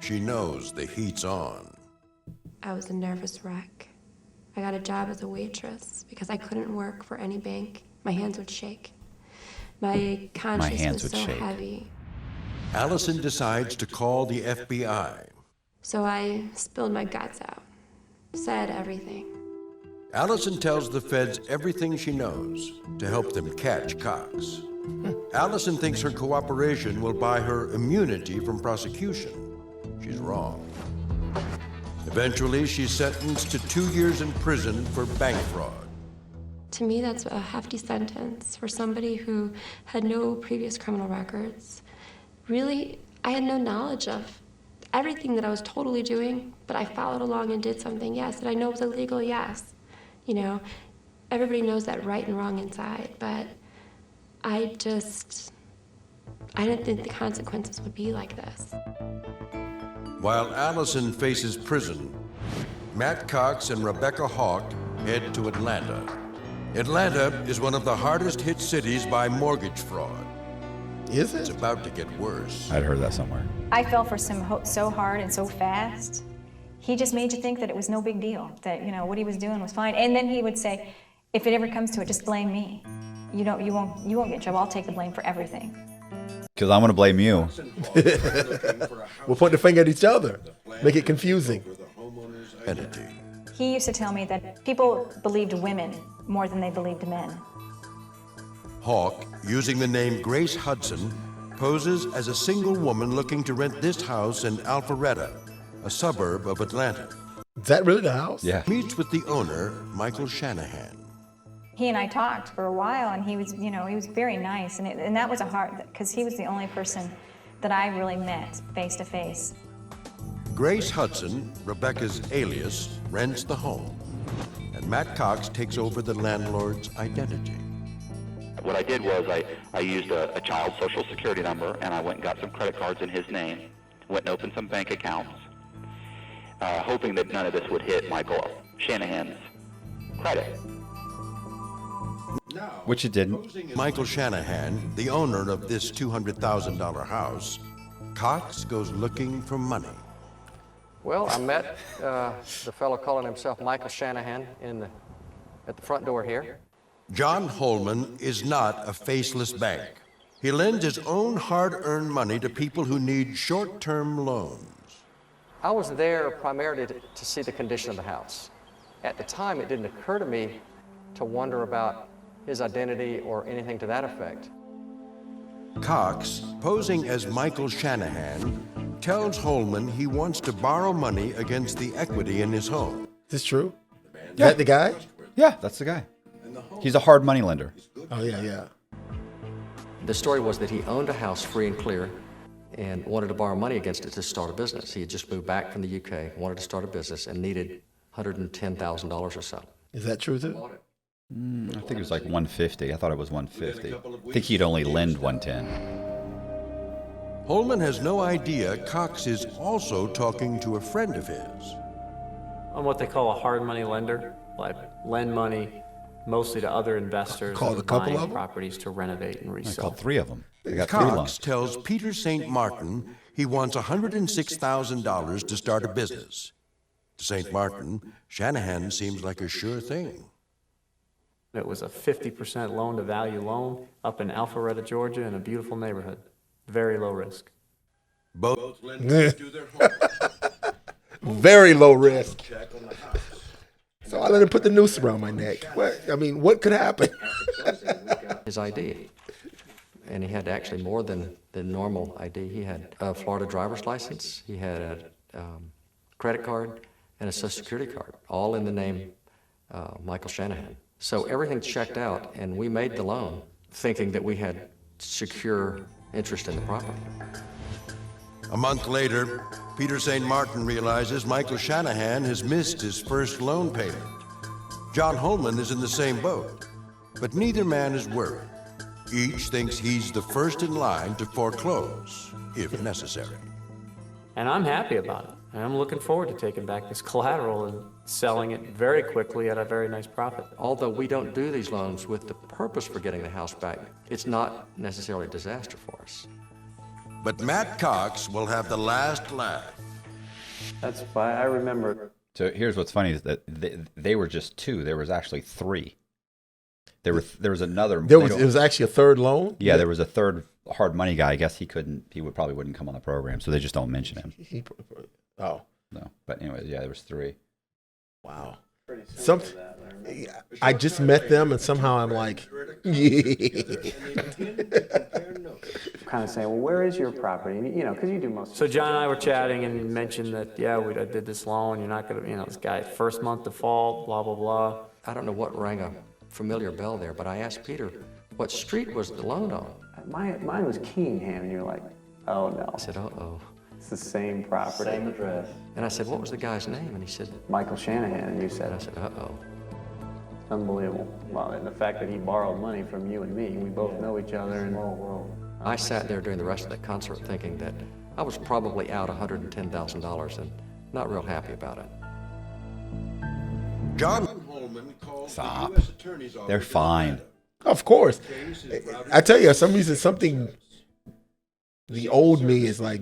She knows the heat's on. I was a nervous wreck. I got a job as a waitress because I couldn't work for any bank. My hands would shake. My conscience was so heavy. Allison decides to call the FBI. So I spilled my guts out, said everything. Allison tells the feds everything she knows to help them catch Cox. Allison thinks her cooperation will buy her immunity from prosecution. She's wrong. Eventually, she's sentenced to 2 years in prison for bank fraud. To me, that's a hefty sentence for somebody who had no previous criminal records. Really, I had no knowledge of everything that I was totally doing, but I followed along and did something, yes. Did I know it was illegal? Yes. Everybody knows that right and wrong inside, but I didn't think the consequences would be like this. While Allison faces prison, Matt Cox and Rebecca Hawk head to Atlanta. Atlanta is one of the hardest hit cities by mortgage fraud. Is it? It's about to get worse. I'd heard that somewhere. I fell for so hard and so fast. He just made you think that it was no big deal, that what he was doing was fine. And then he would say, if it ever comes to it, just blame me. You won't get in trouble. I'll take the blame for everything. Because I'm going to blame you. We'll point the finger at each other. Make it confusing. Entity. He used to tell me that people believed women more than they believed men. Hawk, using the name Grace Hudson, poses as a single woman looking to rent this house in Alpharetta, a suburb of Atlanta. Is that really the house? Yeah. Meets with the owner, Michael Shanahan. He and I talked for a while, and he was, he was very nice, and that was a hard, because he was the only person that I really met face to face. Grace Hudson, Rebecca's alias, rents the home, and Matt Cox takes over the landlord's identity. What I did was I used a child's social security number, and I went and got some credit cards in his name, went and opened some bank accounts, hoping that none of this would hit Michael Shanahan's credit. Which it didn't. Michael Shanahan, the owner of this $200,000 house, Cox goes looking for money. Well, I met the fellow calling himself Michael Shanahan at the front door here. John Holman is not a faceless bank. He lends his own hard-earned money to people who need short-term loans. I was there primarily to see the condition of the house. At the time, it didn't occur to me to wonder about his identity or anything to that effect. Cox, posing as Michael Shanahan, tells Holman he wants to borrow money against the equity in his home. Is this true? Yeah. Is that the guy? Yeah, that's the guy. He's a hard money lender. Oh, yeah. The story was that he owned a house free and clear and wanted to borrow money against it to start a business. He had just moved back from the UK, wanted to start a business, and needed $110,000 or so. Is that true, too? I think it was like 150. I thought it was 150. I think he'd only lend 110. Holman has no idea Cox is also talking to a friend of his. I'm what they call a hard money lender. I lend money mostly to other investors Called a couple buying of them? properties to renovate and I resell. called 3 of them. They got 3 loans. Cox tells Peter St. Martin he wants $106,000 to start a business. To St. Martin, Shanahan seems like a sure thing. It was a 50% loan-to-value loan up in Alpharetta, Georgia, in a beautiful neighborhood. Very low risk. Both lenders do their homework. Very low risk. So I let him put the noose around my neck. What could happen? His ID. And he had actually more than the normal ID. He had a Florida driver's license. He had a credit card, and a Social Security card, all in the name Michael Shanahan. So everything checked out, and we made the loan thinking that we had secure interest in the property. A month later, Peter St. Martin realizes Michael Shanahan has missed his first loan payment. John Holman is in the same boat, but neither man is worried. Each thinks he's the first in line to foreclose, if necessary. And I'm happy about it. And I'm looking forward to taking back this collateral and selling it very quickly at a very nice profit. Although we don't do these loans with the purpose for getting the house back, it's not necessarily a disaster for us. But Matt Cox will have the last laugh. That's why I remember. So here's what's funny is that they were just two. There was actually three. There was another. It was actually a third loan. Yeah, there was a third hard money guy. I guess he probably wouldn't come on the program, so they just don't mention him. Oh no, but anyways, yeah, there was three. Wow. I just met them, and somehow I'm like, Kind of saying, well, where is your property? You know, because you do most. So John and I were chatting and mentioned that, yeah, I did this loan. You're not going to, this guy, first month default, blah, blah, blah. I don't know what rang a familiar bell there, but I asked Peter, what street was the loan on? Mine was Kingham, and you're like, oh, no. I said, uh-oh. It's the same property. Same address. And I said, what was the guy's name? And he said, Michael Shanahan, and you said, I said, uh-oh. Unbelievable. Well, and the fact that he borrowed money from you and me, we both know each other. And I sat there during the rest of that concert thinking that I was probably out $110,000 and not real happy about it. John Holman called Stop. the U.S. Attorney's Office. They're fine. of course. I tell you, for some reason, something. The old me is like,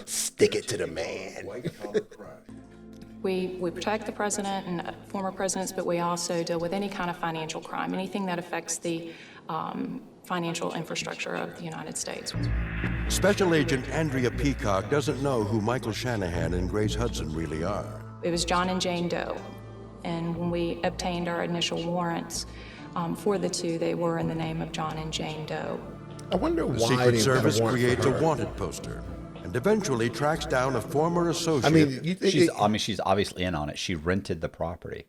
stick it to the man. We protect the president and former presidents, but we also deal with any kind of financial crime, anything that affects the financial infrastructure of the United States. Special Agent Andrea Peacock doesn't know who Michael Shanahan and Grace Hudson really are. It was John and Jane Doe, and when we obtained our initial warrants for the two, they were in the name of John and Jane Doe. I wonder The why Secret they Service got a warrant creates for a her. wanted poster and eventually tracks down a former associate. I mean, she's obviously in on it. She rented the property.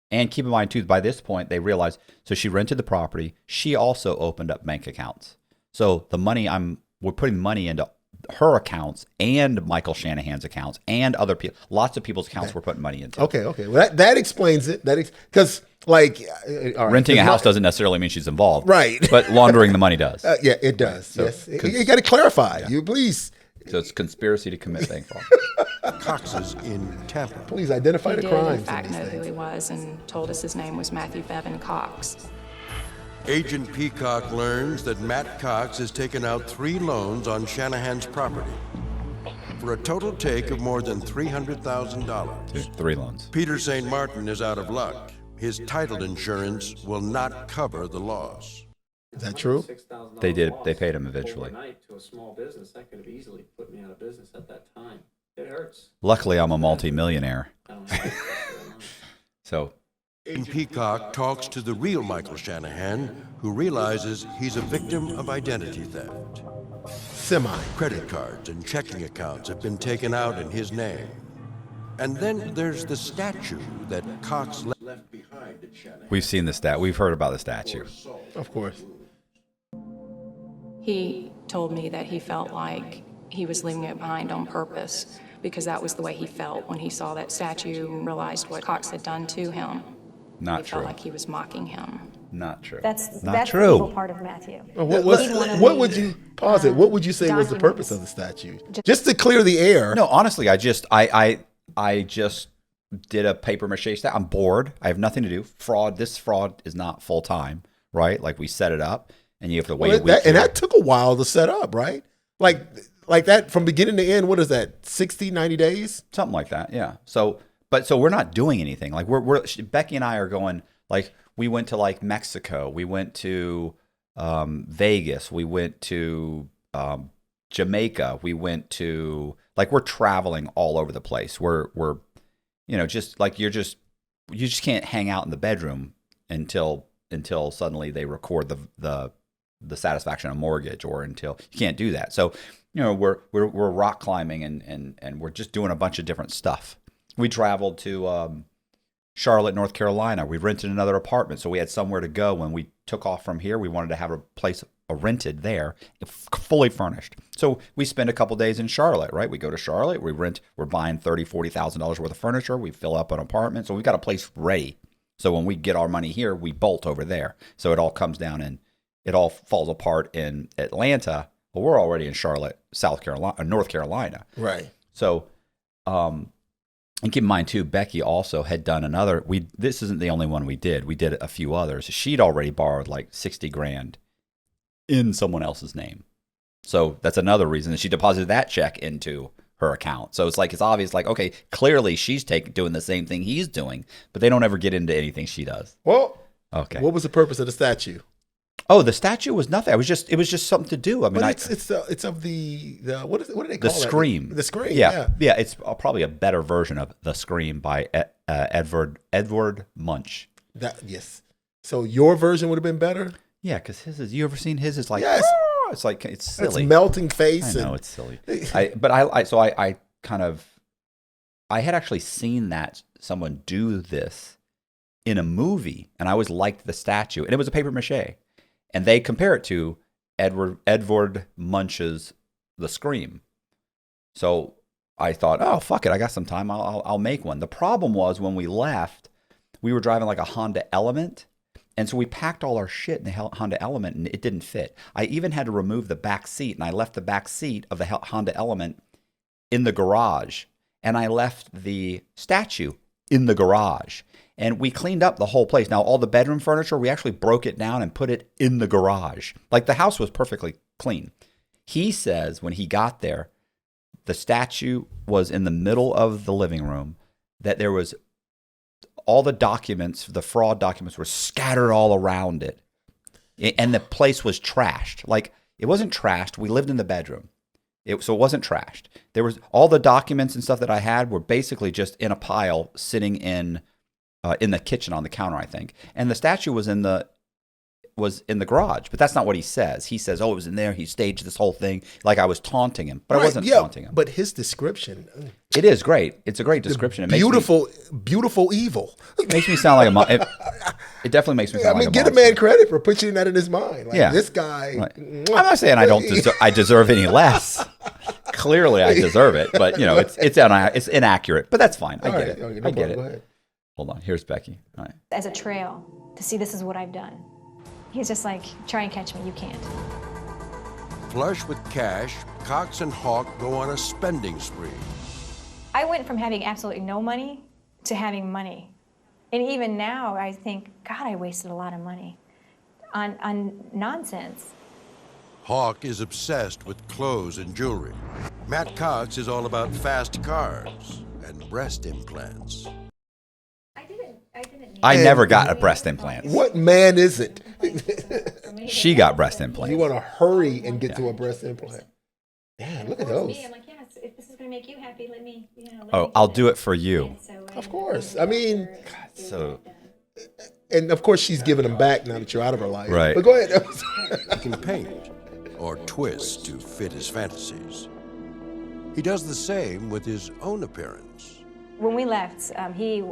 And keep in mind, too, by this point, they realized, so she rented the property. She also opened up bank accounts. So the money, we're putting money into her accounts and Michael Shanahan's accounts and other people. Lots of people's accounts we're putting money into. Okay. Well, that explains it. Because, all right, renting a house doesn't necessarily mean she's involved. Right. But laundering the money does. Yeah, it does. So, yes. You got to clarify. Yeah. You please. So it's conspiracy to commit bank fraud. Cox's in Tampa. Please identify the He crimes. did, in fact, know who he was and told us his name was Matthew Bevan Cox. Agent Peacock learns that Matt Cox has taken out 3 loans on Shanahan's property for a total take of more than $300,000. 3 loans. Peter St. Martin is out of luck. His title insurance will not cover the loss. Is that true? They did. They paid him eventually. Overnight to a small business, that could have easily put me out of business at that time. It hurts. Luckily, I'm a multi-millionaire. So Agent Peacock talks to the real Michael Shanahan, who realizes he's a victim of identity theft. Credit cards and checking accounts have been taken out in his name. And then there's the statue that Cox left behind at Shanahan. we've seen the We've heard about the statue. Of course. He told me that he felt like he was leaving it behind on purpose because that was the way he felt when he saw that statue and realized what Cox had done to him. Not He true. felt like he was mocking him. Not true. That's not the true. evil part of Matthew. What would you pause it? What would you say was the purpose of the statue? Just to clear the air. No, honestly, I just did a paper mache stat. I'm bored. I have nothing to do. This fraud is not full time, right? Like we set it up, and you have to wait a week. And that took a while to set up, right? Like that from beginning to end. What is that? 60, 90 days? Something like that. Yeah. So we're not doing anything. Like we're Becky and I are going. Like we went to like Mexico. We went to Vegas. We went to Jamaica. We went to we're traveling all over the place. We're just like you just can't hang out in the bedroom until suddenly they record the the satisfaction of a mortgage or until you can't do that. So, you know, we're rock climbing and we're just doing a bunch of different stuff. We traveled to Charlotte, North Carolina. We rented another apartment, so we had somewhere to go. When we took off from here, we wanted to have a place rented there, fully furnished. So we spend a couple days in Charlotte, right? We go to Charlotte, we rent, we're buying $30,000, $40,000 worth of furniture. We fill up an apartment. So we've got a place ready. So when we get our money here, we bolt over there. So it all comes down and it all falls apart in Atlanta. Well, we're already in Charlotte, North Carolina. Right. So, and keep in mind too, Becky also had done another, this isn't the only one we did. We did a few others. She'd already borrowed like $60,000 in someone else's name. So that's another reason that she deposited that check into her account. So it's obvious, like, okay, clearly she's doing the same thing he's doing, but they don't ever get into anything she does. Well, okay. What was the purpose of the statue? Oh, the statue was nothing. It was just something to do. I mean, it's of the what do they call it? The Scream. The Scream. Yeah. It's probably a better version of The Scream by Edward Munch. Yes. So your version would have been better. Yeah, because his is. You ever seen his? It's like yes. It's like it's silly. It's melting face. I know it's silly. I had actually seen that someone do this in a movie, and I always liked the statue, and it was a paper mache. And they compare it to Edward Munch's The Scream. So I thought, oh, fuck it. I got some time. I'll make one. The problem was when we left, we were driving like a Honda Element. And so we packed all our shit in the Honda Element and it didn't fit. I even had to remove the back seat, and I left the back seat of the Honda Element in the garage. And I left the statue in the garage. And we cleaned up the whole place. Now, all the bedroom furniture, we actually broke it down and put it in the garage. Like, the house was perfectly clean. He says when he got there, the statue was in the middle of the living room, that there was all the documents, the fraud documents were scattered all around it. And the place was trashed. Like, it wasn't trashed. We lived in the bedroom. So it wasn't trashed. There was all the documents and stuff that I had were basically just in a pile sitting in the kitchen on the counter, I think. And the statue was in the garage, but that's not what he says. He says, "Oh, it was in there. He staged this whole thing like I was taunting him," but I wasn't taunting him. But his description, it is great. It's a great description. It beautiful evil. It makes me sound like it definitely makes me sound like a get a man credit for putting that in his mind. Like, this guy. Right. I'm not saying I deserve any less. Clearly, I deserve it, but you know, it's inaccurate. But that's fine. I get it. Okay, I get it. Go ahead. Hold on. Here's Becky. All right. As a trail to see this is what I've done. He's just like, try and catch me, you can't. Flush with cash, Cox and Hawk go on a spending spree. I went from having absolutely no money to having money. And even now, I think, God, I wasted a lot of money on nonsense. Hawk is obsessed with clothes and jewelry. Matt Cox is all about fast cars and breast implants. I never got a breast implant. What man is it? She got breast implants. You want to hurry and get to a breast implant. Man, look at those. I'm like, yes, if this is going to make you happy, let me, I'll do it for you. Of course. I mean, so. And of course, she's giving them back now that you're out of her life. Right. But go ahead. He can paint or twist to fit his fantasies. He does the same with his own appearance. When we left, he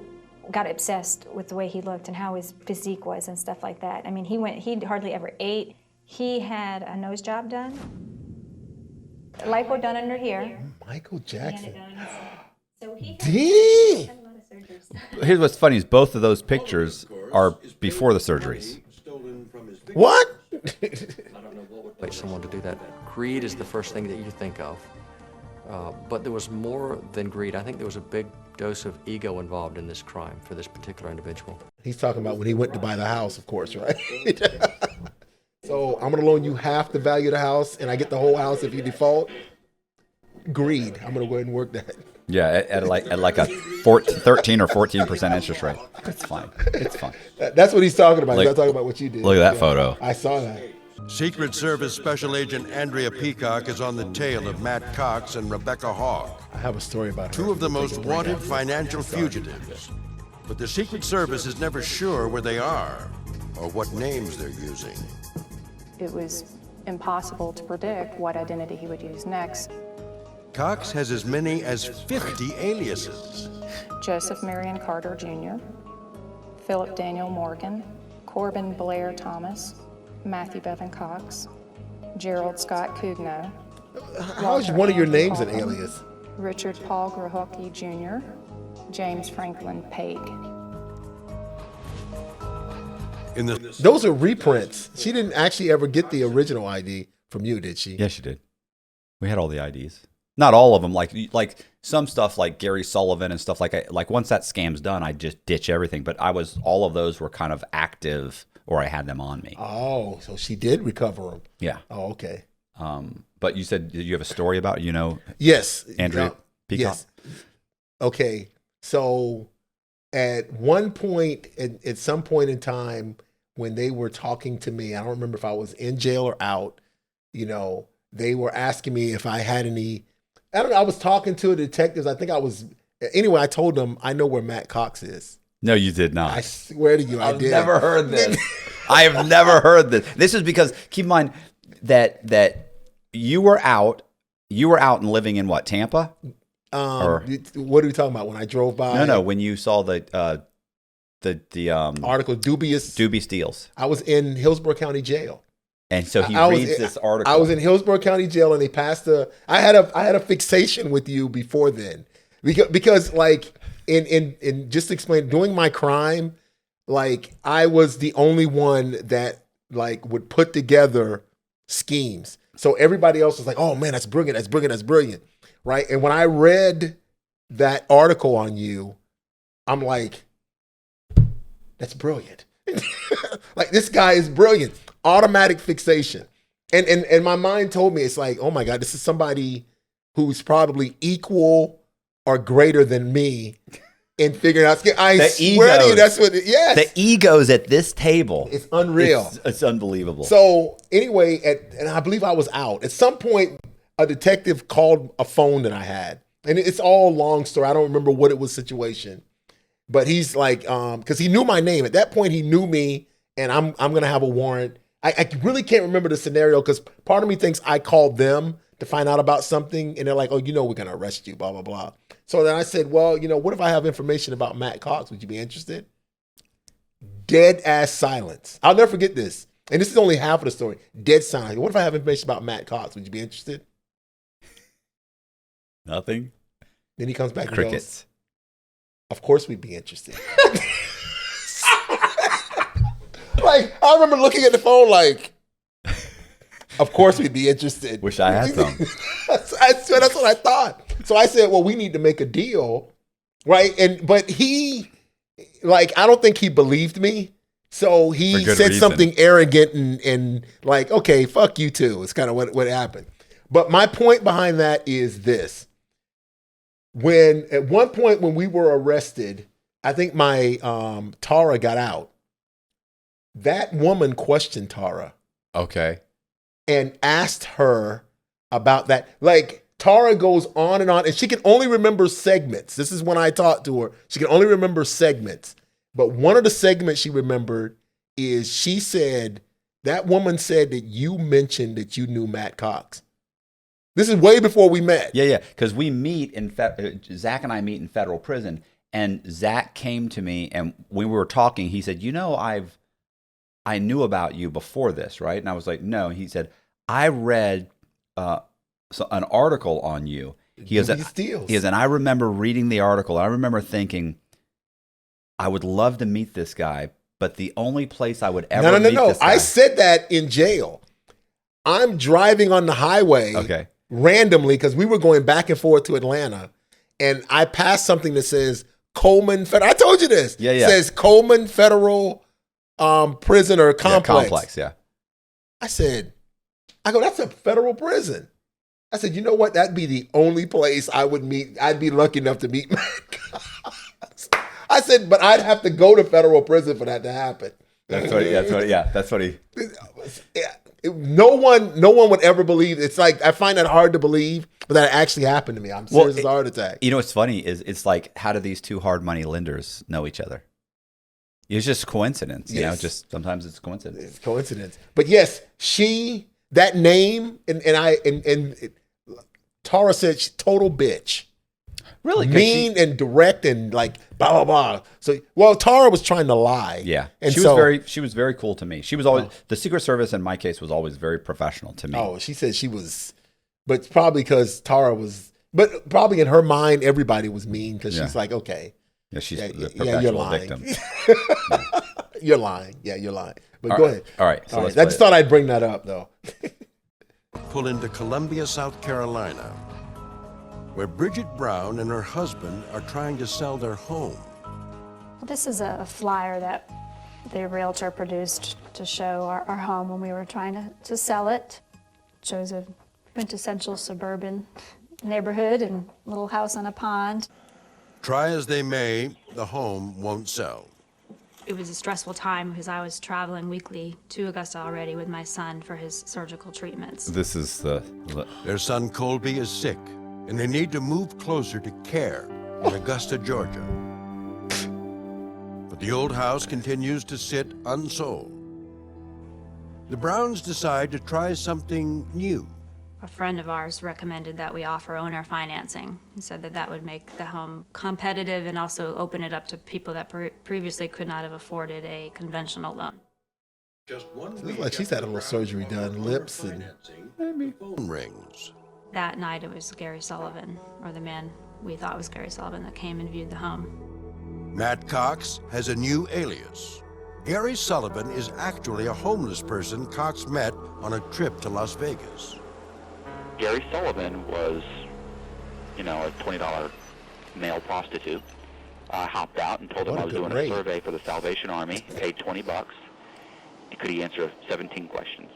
got obsessed with the way he looked and how his physique was and stuff like that. I mean, he hardly ever ate. He had a nose job done, lipo done under here. Michael Jackson. So he Dang. had a lot of surgeries. Here's what's funny is both of those pictures are before the surgeries. What? I don't know what would make someone to do that. Greed is the first thing that you think of. But there was more than greed. I think there was a big dose of ego involved in this crime for this particular individual. He's talking about when he went to buy the house, of course, right? So I'm going to loan you half the value of the house, and I get the whole house if you default. Greed. I'm going to go ahead and work that. Yeah, at like a 13 or 14% interest rate. It's fine. It's fine. That's what he's talking about. He's not talking about what you did. Look at that photo. I saw that. Secret Service Special Agent Andrea Peacock is on the tail of Matt Cox and Rebecca Hawk. I have a story about her. Two of the most wanted financial fugitives. But the Secret Service is never sure where they are or what names they're using. it was impossible to predict what identity he would use next. Cox has as many as 50 aliases. Joseph Marion Carter Jr., Philip Daniel Morgan, Corbin Blair Thomas, Matthew Bevan Cox, Gerald Scott Cugno. How is one of your names an alias? Richard Paul Grahocki Jr., James Franklin Paig. Those are reprints. She didn't actually ever get the original ID from you, did she? Yes, she did. We had all the IDs. Not all of them. Like some stuff, like Gary Sullivan and stuff. Like once that scam's done, I just ditch everything. But all of those were kind of active, or I had them on me. Oh, so she did recover them. Yeah. Oh, okay. But you said you have a story about Yes, Andrew Peacock. Yes. Okay, so at one point, at some point in time, when they were talking to me, I don't remember if I was in jail or out. They were asking me if I had any. I don't know. I was talking to the detectives. I think I was. Anyway, I told them I know where Matt Cox is. No, you did not. I swear to you, I did. I've never heard this. I have never heard this. This is because, keep in mind that you were out and living in what, Tampa? What are we talking about? When I drove by? No. When you saw the article, dubious deals. I was in Hillsborough County Jail. And so he reads this article. I was in Hillsborough County Jail, and they passed I had a fixation with you before then, because like in just to explain, doing my crime, like I was the only one that like would put together schemes. So everybody else was like, "Oh man, that's brilliant! That's brilliant! That's brilliant!" Right? And when I read that article on you, I'm like, "That's brilliant!" Like this guy is brilliant. Automatic fixation. And my mind told me, it's like, oh my God, this is somebody who's probably equal or greater than me in figuring out. I swear to you, that's what, yes. The egos at this table. It's unreal. It's unbelievable. So anyway, and I believe I was out. At some point, a detective called a phone that I had. And it's all long story. I don't remember what it was situation. But he's like, because he knew my name. At that point, he knew me, and I'm going to have a warrant. I really can't remember the scenario because part of me thinks I called them to find out about something, and they're like, oh, we're going to arrest you, blah, blah, blah. So then I said, well, what if I have information about Matt Cox? Would you be interested? Dead ass silence. I'll never forget this. And this is only half of the story. Dead silence. What if I have information about Matt Cox? Would you be interested? Nothing. Then he comes back and crickets. Goes, of course we'd be interested. Like, I remember looking at the phone like, of course we'd be interested. Wish I had some. I swear that's what I thought. So I said, well, we need to make a deal, right? But he, like, I don't think he believed me. So he said something arrogant and like, okay, fuck you too. It's kind of what happened. But my point behind that is this. At one point when we were arrested, I think my Tara got out. That woman questioned Tara. Okay. And asked her about that. Like, Tara goes on, and she can only remember segments. This is when I talked to her. She can only remember segments. But one of the segments she remembered is that woman said that you mentioned that you knew Matt Cox. This is way before we met. Yeah. Because we meet Zach and I meet in federal prison, and Zach came to me, and when we were talking, he said, I knew about you before this, right? And I was like, no. He said, I read an article on you. He goes, and I remember reading the article. And I remember thinking, I would love to meet this guy, but the only place I would ever meet this guy. I said that in jail. I'm driving on the highway randomly because we were going back and forth to Atlanta, and I passed something that says Coleman Federal. I told you this. Yeah. It says Coleman Federal prison or complex. Yeah, complex, yeah. I go, that's a federal prison. I said, you know what? That'd be the only place I would meet. I'd be lucky enough to meet Matt Cox. I said, but I'd have to go to federal prison for that to happen. That's what he. No one would ever believe. It's like, I find that hard to believe, but that actually happened to me. I'm serious as a heart attack. You know what's funny is it's like, how do these two hard money lenders know each other? It's just coincidence, you know. Yes. Just sometimes it's coincidence. It's coincidence. But yes, that name, and Tara said she total bitch. Really? Mean and direct and like blah blah blah. So Tara was trying to lie. Yeah, and she was very cool to me. She was always the Secret Service in my case was always very professional to me. Oh, she said she was, but probably because Tara was, but probably in her mind everybody was mean because she's like, okay, yeah, she's the you're perpetual lying. victim. You're lying. Yeah, you're lying. But All go right. ahead. All right. So I just thought I'd bring that up though. Pull into Columbia, South Carolina, where Bridget Brown and her husband are trying to sell their home. Well, this is a flyer that the realtor produced to show our home when we were trying to sell it. It shows a quintessential suburban neighborhood and little house on a pond. Try as they may, the home won't sell. It was a stressful time because I was traveling weekly to Augusta already with my son for his surgical treatments. This is Their son Colby is sick, and they need to move closer to care in Augusta, Georgia. But the old house continues to sit unsold. The Browns decide to try something new. A friend of ours recommended that we offer owner financing. He said that would make the home competitive and also open it up to people that previously could not have afforded a conventional loan. Just one Looks like she's had a little surgery done, lips and the phone rings. That night it was Gary Sullivan, or the man we thought was Gary Sullivan, that came and viewed the home. Matt Cox has a new alias. Gary Sullivan is actually a homeless person Cox met on a trip to Las Vegas. Gary Sullivan was, a $20 male prostitute. I hopped out and told him I was doing a survey for the Salvation Army, paid $20. And could he answer 17 questions?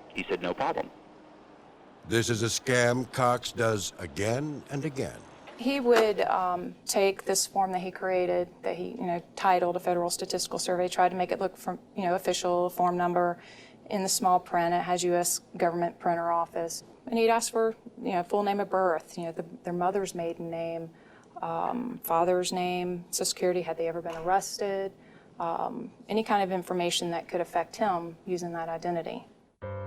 He said, no problem. This is a scam Cox does again and again. He would take this form that he created, that he, titled a Federal Statistical Survey, tried to make it look from, official, form number. In the small print, it has U.S. government printer office. And he'd ask for, full name of birth, their mother's maiden name, father's name, Social Security, had they ever been arrested, any kind of information that could affect him using that identity.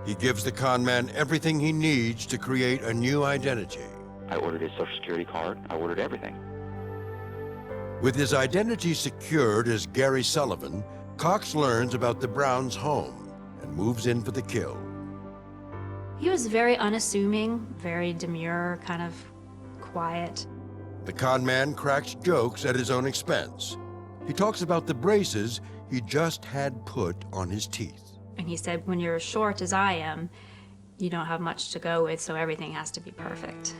He gives the con man everything he needs to create a new identity. I ordered his Social Security card. I ordered everything. With his identity secured as Gary Sullivan, Cox learns about the Browns' home and moves in for the kill. He was very unassuming, very demure, kind of quiet. The con man cracks jokes at his own expense. He talks about the braces he just had put on his teeth. And he said, when you're as short as I am, you don't have much to go with, so everything has to be perfect.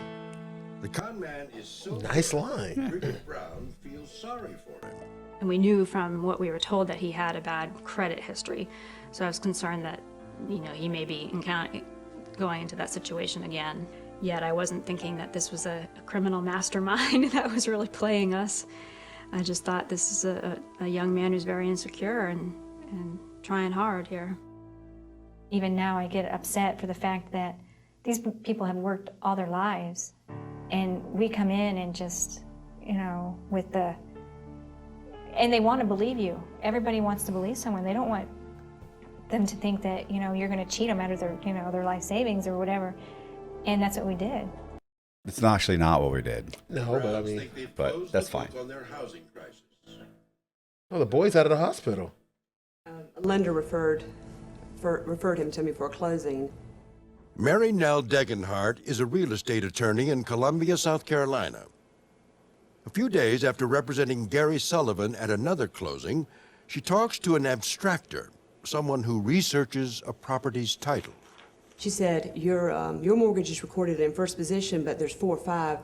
The con man is so nice line. Bridget Brown feels sorry for him. And we knew from what we were told that he had a bad credit history. So I was concerned that, he may be going into that situation again. Yet I wasn't thinking that this was a criminal mastermind that was really playing us. I just thought this is a young man who's very insecure and trying hard here. Even now I get upset for the fact that these people have worked all their lives and we come in and just, and they want to believe you. Everybody wants to believe someone. They don't want them to think that, you're going to cheat them out of their, their life savings or whatever. And that's what we did. It's actually not what we did. No, but I mean, but that's fine. On their housing crisis. Oh, the boy's out of the hospital. A lender referred him to me for closing. Mary Nell Degenhardt is a real estate attorney in Columbia, South Carolina. A few days after representing Gary Sullivan at another closing, she talks to an abstractor, someone who researches a property's title. She said, your mortgage is recorded in first position, but there's 4 or 5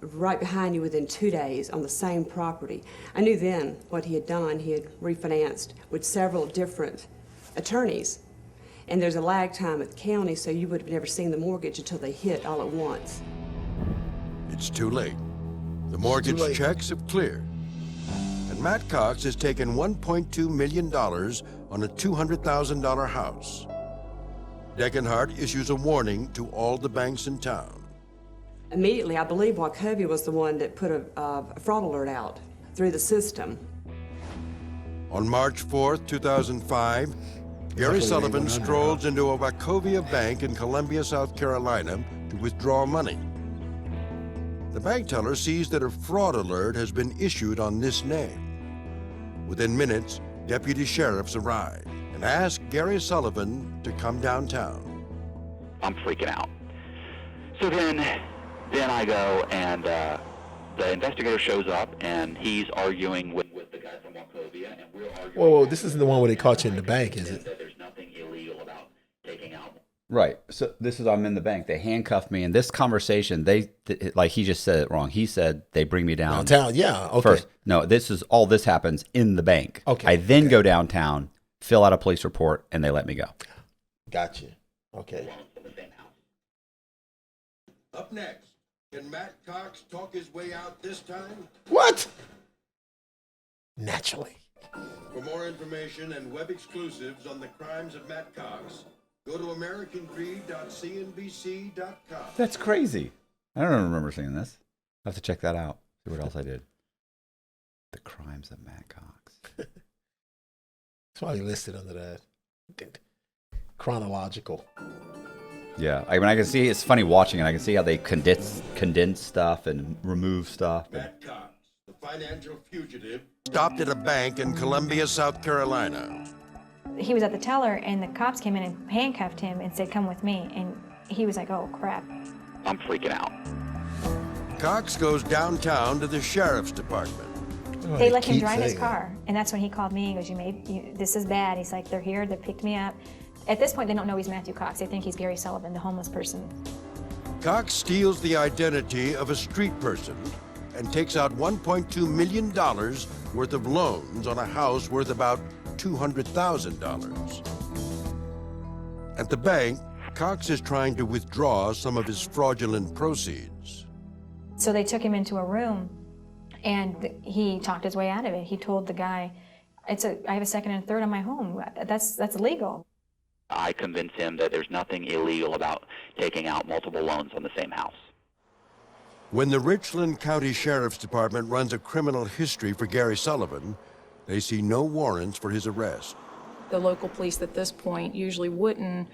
right behind you within 2 days on the same property. I knew then what he had done. He had refinanced with several different attorneys. And there's a lag time at the county, so you would have never seen the mortgage until they hit all at once. It's too late. The mortgage checks have cleared. And Matt Cox has taken $1.2 million on a $200,000 house. Degenhardt issues a warning to all the banks in town. Immediately, I believe Wachovia was the one that put a fraud alert out through the system. On March 4th, 2005, Gary Sullivan strolls into a Wachovia bank in Columbia, South Carolina to withdraw money. The bank teller sees that a fraud alert has been issued on this name. Within minutes, deputy sheriffs arrive and ask Gary Sullivan to come downtown. I'm freaking out. So then I go and the investigator shows up and he's arguing with the guy from Wachovia, and we're arguing. Whoa, this isn't the one where they caught you in the bank, is it? There's nothing illegal about taking out. Right. So this is, I'm in the bank. They handcuffed me. In this conversation, like he just said it wrong. He said they bring me downtown. Yeah. Okay. First, no, all this happens in the bank. Okay. I then go downtown, fill out a police report, and they let me go. Gotcha. Okay. Up next, can Matt Cox talk his way out this time? What? Naturally. For more information and web exclusives on the crimes of Matt Cox, go to americangreed.cnbc.com. That's crazy. I don't remember seeing this. I have to check that out. See what else I did. The crimes of Matt Cox. It's probably listed under that. Chronological. Yeah, I mean, I can see, it's funny watching it. I can see how they condense stuff and remove stuff. Matt Cox, the financial fugitive, stopped at a bank in Columbia, South Carolina. He was at the teller, and the cops came in and handcuffed him and said, "Come with me." And he was like, "Oh, crap." I'm freaking out. Cox goes downtown to the sheriff's department. They let him drive his car, and that's when he called me. He goes, this is bad. He's like, they're here, they picked me up. At this point, they don't know he's Matthew Cox. They think he's Gary Sullivan, the homeless person. Cox steals the identity of a street person and takes out $1.2 million worth of loans on a house worth about $200,000. At the bank, Cox is trying to withdraw some of his fraudulent proceeds. So they took him into a room, and he talked his way out of it. He told the guy, I have a second and third on my home. That's illegal. I convinced him that there's nothing illegal about taking out multiple loans on the same house. When the Richland County Sheriff's Department runs a criminal history for Gary Sullivan, they see no warrants for his arrest. The local police at this point usually wouldn't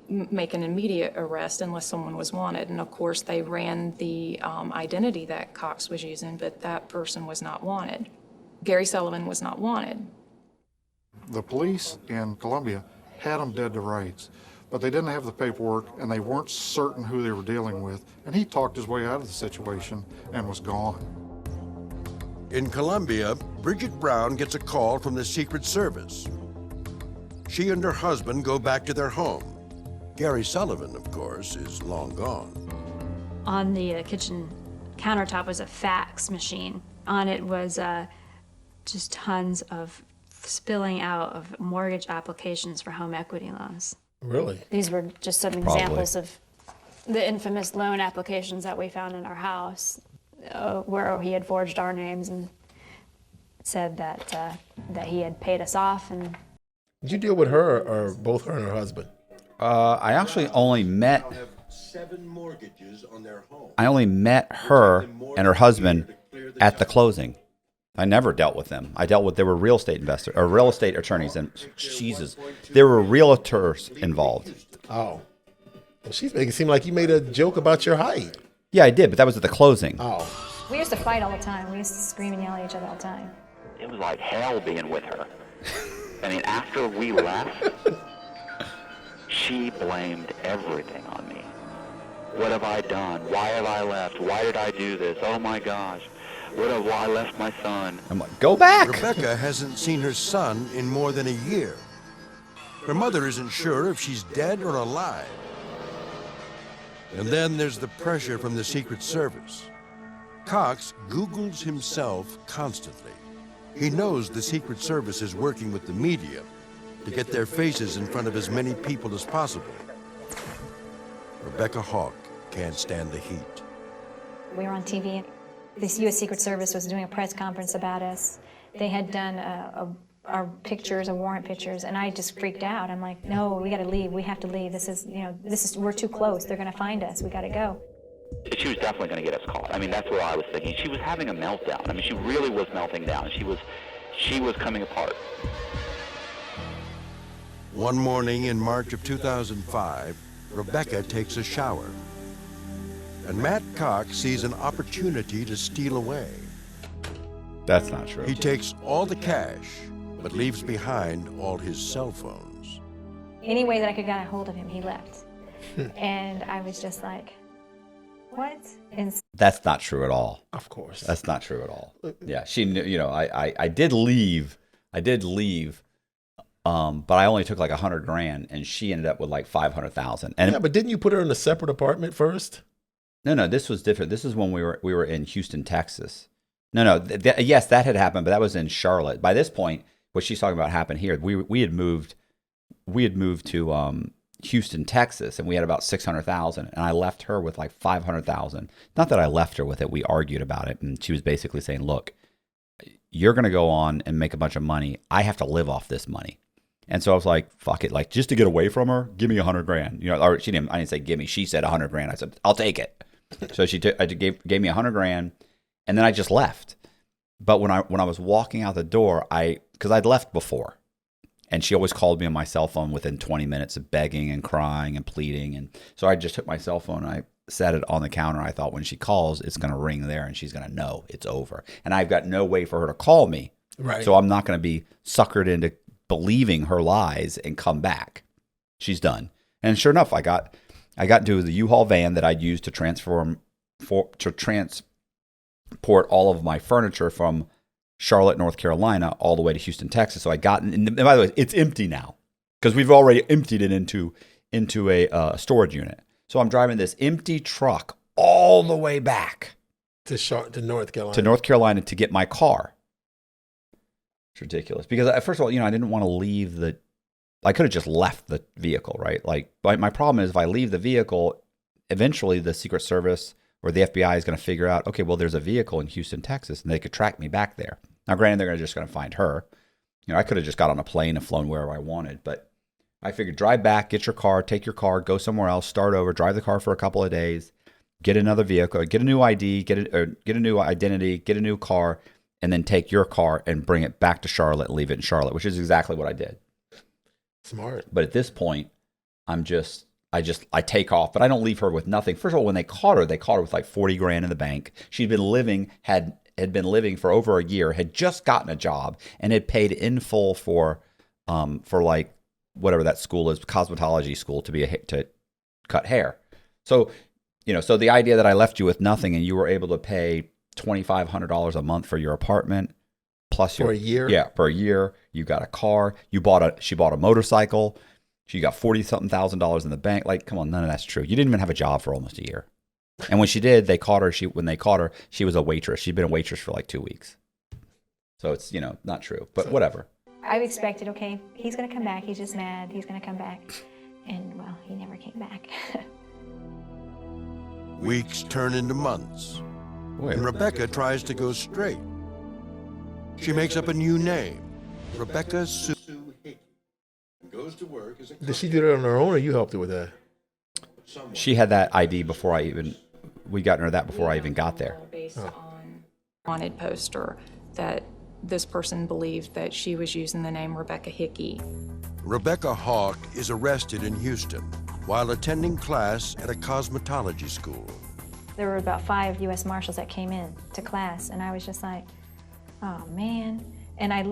make an immediate arrest unless someone was wanted. And of course, they ran the identity that Cox was using, but that person was not wanted. Gary Sullivan was not wanted. The police in Columbia had him dead to rights, but they didn't have the paperwork and they weren't certain who they were dealing with, and he talked his way out of the situation and was gone. In Columbia, Bridget Brown gets a call from the Secret Service. She and her husband go back to their home. Gary Sullivan, of course, is long gone. On the kitchen countertop was a fax machine. On it was just tons of spilling out of mortgage applications for home equity loans. Really? These were just some examples of the infamous loan applications that we found in our house, where he had forged our names and said that he had paid us off. And did you deal with her or both her and her husband? I actually only met. Have 7 mortgages on their home. I only met her and her husband at the closing. I never dealt with them. They were real estate investors or real estate attorneys, and Jesus, there were realtors involved. Oh, well, she's making it seem like you made a joke about your height. Yeah, I did, but that was at the closing. Oh, We used to fight all the time. We used to scream and yell at each other all the time. It was like hell being with her. I mean, after we left, she blamed everything on me. What have I done? Why have I left? Why did I do this? Oh my gosh. Why I left my son? I'm like, go back! Rebecca hasn't seen her son in more than a year. Her mother isn't sure if she's dead or alive. And then there's the pressure from the Secret Service. Cox Googles himself constantly. He knows the Secret Service is working with the media to get their faces in front of as many people as possible. Rebecca Hawk can't stand the heat. We were on TV. The U.S. Secret Service was doing a press conference about us. They had done our pictures, our warrant pictures, and I just freaked out. I'm like, no, we got to leave. We have to leave. We're too close. They're going to find us. We got to go. She was definitely going to get us caught. I mean, that's what I was thinking. She was having a meltdown. I mean, she really was melting down. She she was coming apart. One morning in March of 2005, Rebecca takes a shower. And Matt Cox sees an opportunity to steal away. That's not true. He takes all the cash, but leaves behind all his cell phones. Any way that I could get a hold of him, he left. And I was just like, what? And That's not true at all. Of course. That's not true at all. Yeah, she knew, you know, I did leave. But I only took like $100,000 and she ended up with like 500,000. And yeah, but didn't you put her in a separate apartment first? No, this was different. This is when we were in Houston, Texas. No, yes, that had happened, but that was in Charlotte. By this point, what she's talking about happened here. We had moved to Houston, Texas, and we had about 600,000, and I left her with like 500,000. Not that I left her with it. We argued about it, and she was basically saying, "Look, you're going to go on and make a bunch of money. I have to live off this money." And so I was like, "Fuck it!" Like, just to get away from her, give me $100,000. You know, or she didn't. I didn't say give me. She said $100,000. I said, "I'll take it." So she gave me $100,000, and then I just left. But when I was walking out the door, because I'd left before, and she always called me on my cell phone within 20 minutes of begging and crying and pleading, and so I just took my cell phone and I set it on the counter. I thought when she calls, it's going to ring there, and she's going to know it's over. And I've got no way for her to call me, right? So I'm not going to be suckered into believing her lies and come back. She's done. And sure enough, I got into the U-Haul van that I'd used to transport all of my furniture from Charlotte, North Carolina, all the way to Houston, Texas. So I got, and by the way, it's empty now because we've already emptied it into a storage unit. So I'm driving this empty truck all the way back to North Carolina. To North Carolina to get my car. It's ridiculous because first of all, I didn't want to leave I could have just left the vehicle, right? Like, my problem is if I leave the vehicle, eventually the Secret Service or the FBI is going to figure out, okay, well, there's a vehicle in Houston, Texas, and they could track me back there. Now, granted, they're just going to find her. I could have just got on a plane and flown wherever I wanted, but I figured drive back, get your car, take your car, go somewhere else, start over, drive the car for a couple of days, get another vehicle, get a new ID, get a new identity, get a new car, and then take your car and bring it back to Charlotte and leave it in Charlotte, which is exactly what I did. Smart. But at this point, I take off, but I don't leave her with nothing. First of all, when they caught her with like 40 grand in the bank. She'd been living, had been living for over a year, had just gotten a job, and had paid in full for like whatever that school is, cosmetology school, to cut hair. So, so the idea that I left you with nothing and you were able to pay $2,500 a month for your apartment, plus for a year. Yeah, for a year. You got a car. She bought a motorcycle. She got $40,000 in the bank. Like, come on, none of that's true. You didn't even have a job for almost a year. And when she did, when they caught her, she was a waitress. She'd been a waitress for like 2 weeks. So it's, not true, but whatever. I expected, okay, he's going to come back. He's just mad. He's going to come back. And, well, he never came back. Weeks turn into months. And Rebecca tries to go straight. She makes up a new name, Rebecca Sue Hickey, and goes to work as a Did she do it on her own, or you helped her with that? She had that ID before we got her that before I even got there. Based on wanted poster that this person believed that she was using the name Rebecca Hickey. Rebecca Hawk is arrested in Houston while attending class at a cosmetology school. There were about 5 U.S. Marshals that came in to class, and I was just like, oh, man. And I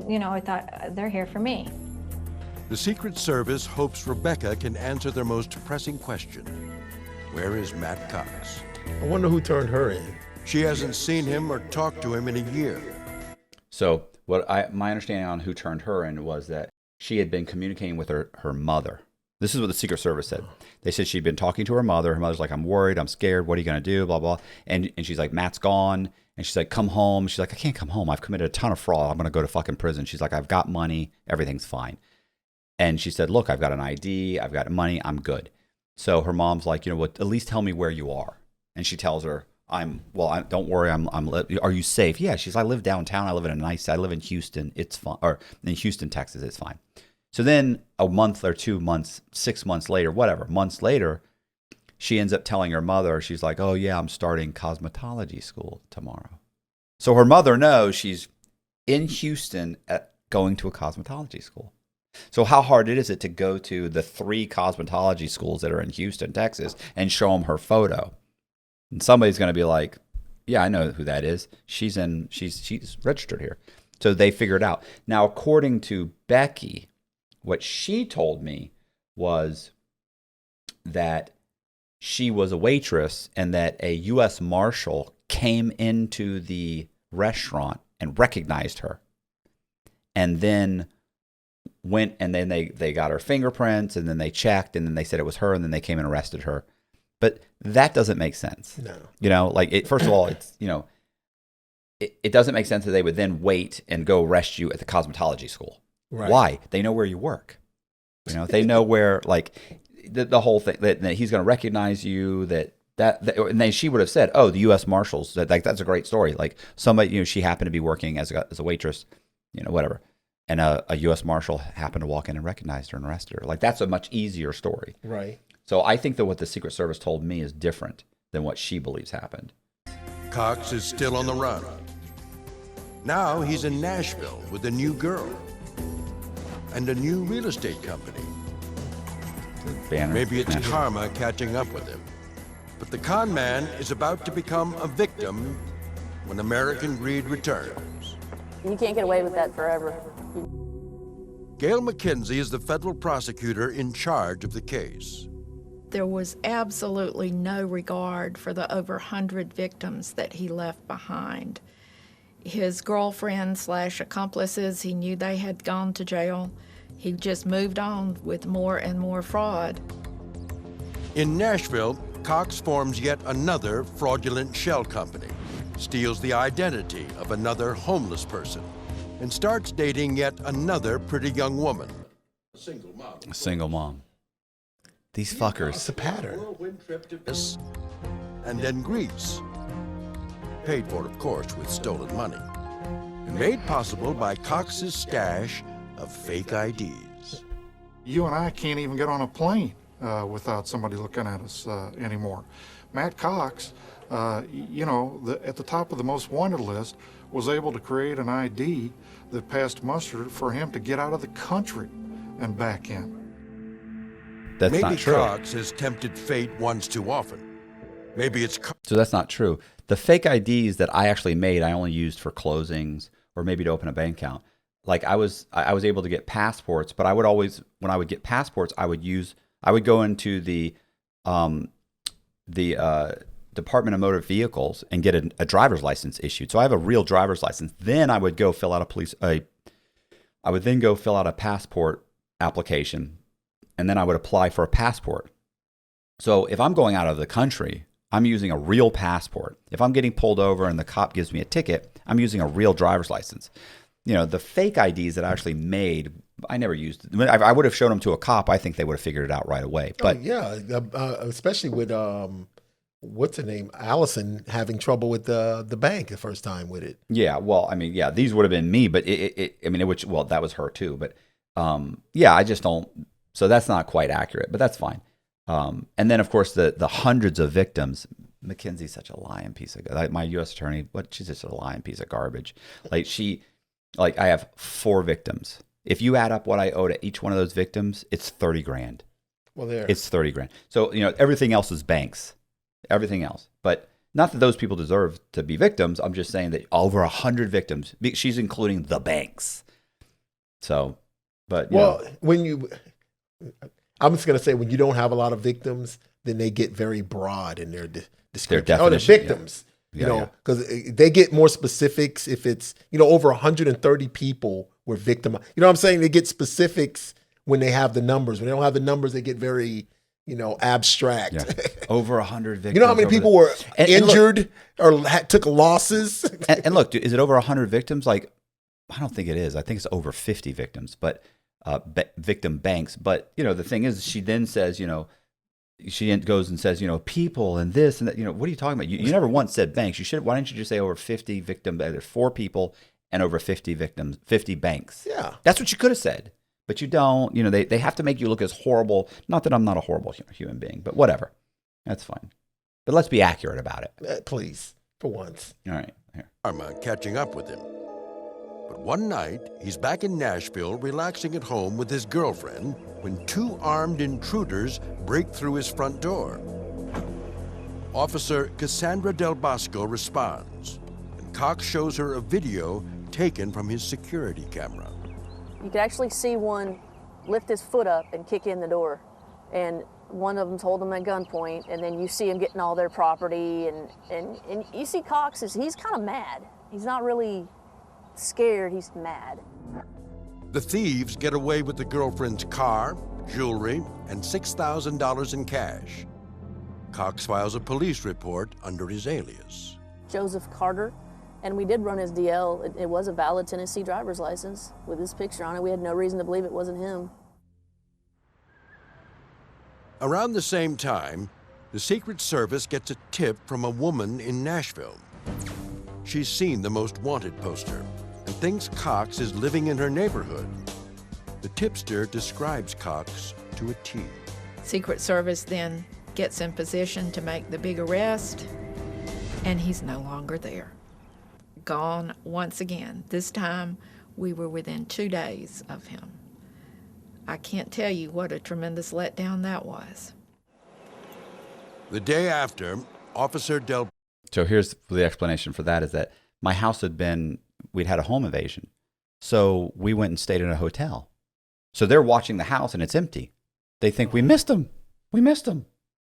thought, they're here for me. The Secret Service hopes Rebecca can answer their most pressing question. Where is Matt Cox? I wonder who turned her in. She hasn't seen him or talked to him in a year. So my understanding on who turned her in was that she had been communicating with her mother. This is what the Secret Service said. They said she'd been talking to her mother. Her mother's like, I'm worried, I'm scared, what are you going to do, blah, blah. And she's like, Matt's gone. And she's like, come home. She's like, I can't come home. I've committed a ton of fraud. I'm going to go to fucking prison. She's like, I've got money. Everything's fine. And she said, look, I've got an ID. I've got money. I'm good. So her mom's like, you know what, at least tell me where you are. And she tells her, don't worry. Are you safe? Yeah. She's like, I live downtown. I live in Houston. It's fine. Or in Houston, Texas. It's fine. So then a month or 2 months, 6 months later, months later, she ends up telling her mother, she's like, oh yeah, I'm starting cosmetology school tomorrow. So her mother knows she's in Houston going to a cosmetology school. So how hard is it to go to the 3 cosmetology schools that are in Houston, Texas, and show them her photo? And somebody's going to be like, yeah, I know who that is. She's registered here. So they figured it out. Now, according to Becky, what she told me was that she was a waitress and that a U.S. Marshal came into the restaurant and recognized her. And then went and then they got her fingerprints and then they checked and then they said it was her and then they came and arrested her. But that doesn't make sense. No. You know, like first of all, it's, you know, it doesn't make sense that they would then wait and go arrest you at the cosmetology school. Right. Why? They know where you work. You know, they know where, like, the whole thing, that he's going to recognize you, and then she would have said, oh, the U.S. Marshals, that's a great story. Like, somebody, you know, she happened to be working as a waitress, you know, whatever. And a U.S. Marshal happened to walk in and recognized her and arrested her. Like, that's a much easier story. Right. So I think that what the Secret Service told me is different than what she believes happened. Cox is still on the run. Now he's in Nashville with a new girl and a new real estate company. Banner. Maybe it's karma catching up with him. But the con man is about to become a victim when American greed returns. You can't get away with that forever. Gail McKenzie is the federal prosecutor in charge of the case. There was absolutely no regard for the over 100 victims that he left behind. His girlfriend/accomplices, he knew they had gone to jail. He just moved on with more and more fraud. In Nashville, Cox forms yet another fraudulent shell company, steals the identity of another homeless person, and starts dating yet another pretty young woman. A single mom. These fuckers. It's a pattern. Whirlwind trip to Paris, and then Greece. Paid for, of course, with stolen money. And made possible by Cox's stash of fake IDs. You and I can't even get on a plane without somebody looking at us anymore. Matt Cox, you know, at the top of the most wanted list, was able to create an ID that passed muster for him to get out of the country and back in. That's Maybe not true. Cox has tempted fate once too often. Maybe it's... So that's not true. The fake IDs that I actually made, I only used for closings or maybe to open a bank account. Like I was able to get passports, but I would always, when I would get passports, I would go into the Department of Motor Vehicles and get a driver's license issued. So I have a real driver's license. Then I would go fill out I would then go fill out a passport application, and then I would apply for a passport. So if I'm going out of the country, I'm using a real passport. If I'm getting pulled over and the cop gives me a ticket, I'm using a real driver's license. You know, the fake IDs that I actually made, I never used. I would have shown them to a cop. I think they would have figured it out right away. But yeah, especially with what's her name, Allison, having trouble with the bank the first time with it. Yeah, well, I mean, yeah, these would have been me, but that was her too. But yeah, I just don't. So that's not quite accurate, but that's fine. And then of course the hundreds of victims. Mackenzie's such a lying piece of my U.S. attorney. She's just a lying piece of garbage. Like I have 4 victims. If you add up what I owe to each one of those victims, it's $30,000. Well, it's $30,000. So, you know, everything else is banks, everything else. But not that those people deserve to be victims. I'm just saying that over 100 victims, she's including the banks. So, but I'm just going to say, when you don't have a lot of victims, then they get very broad in their description. Their the victims. Yeah. You know, because they get more specifics if it's, you know, over 130 people were victimized. You know what I'm saying? They get specifics when they have the numbers. When they don't have the numbers, they get very, you know, abstract. Yeah. Over 100 victims. You know how many people were injured or took losses? And look, is it over 100 victims? Like, I don't think it is. I think it's over 50 victims, but victim banks. But, you know, the thing is, she then says, you know, she goes and says, you know, people and this and that. You know, what are you talking about? You never once said banks. You should. Why didn't you just say over 50 victims? There's 4 people and over 50 victims, 50 banks. Yeah, that's what you could have said, but you don't. You know, they have to make you look as horrible. Not that I'm not a horrible human being, but whatever. That's fine. But let's be accurate about it, please, for once. All right, here. Karma catching up with him. But one night, he's back in Nashville relaxing at home with his girlfriend when two armed intruders break through his front door. Officer Cassandra Del Bosco responds, and Cox shows her a video taken from his security camera. You could actually see one lift his foot up and kick in the door. And one of them's holding him at gunpoint, and then you see him getting all their property, and you see Cox, he's kind of mad. He's not really scared, he's mad. The thieves get away with the girlfriend's car, jewelry, and $6,000 in cash. Cox files a police report under his alias. Joseph Carter, and we did run his DL. It was a valid Tennessee driver's license with his picture on it. We had no reason to believe it wasn't him. Around the same time, the Secret Service gets a tip from a woman in Nashville. She's seen the most wanted poster and thinks Cox is living in her neighborhood. The tipster describes Cox to a T. Secret Service then gets in position to make the big arrest, and he's no longer there. Gone once again. This time, we were within 2 days of him. I can't tell you what a tremendous letdown that was. The day after, Officer Del... So here's the explanation for that is that my house we'd had a home invasion. So we went and stayed in a hotel. So they're watching the house and it's empty. They think we missed him. We missed him.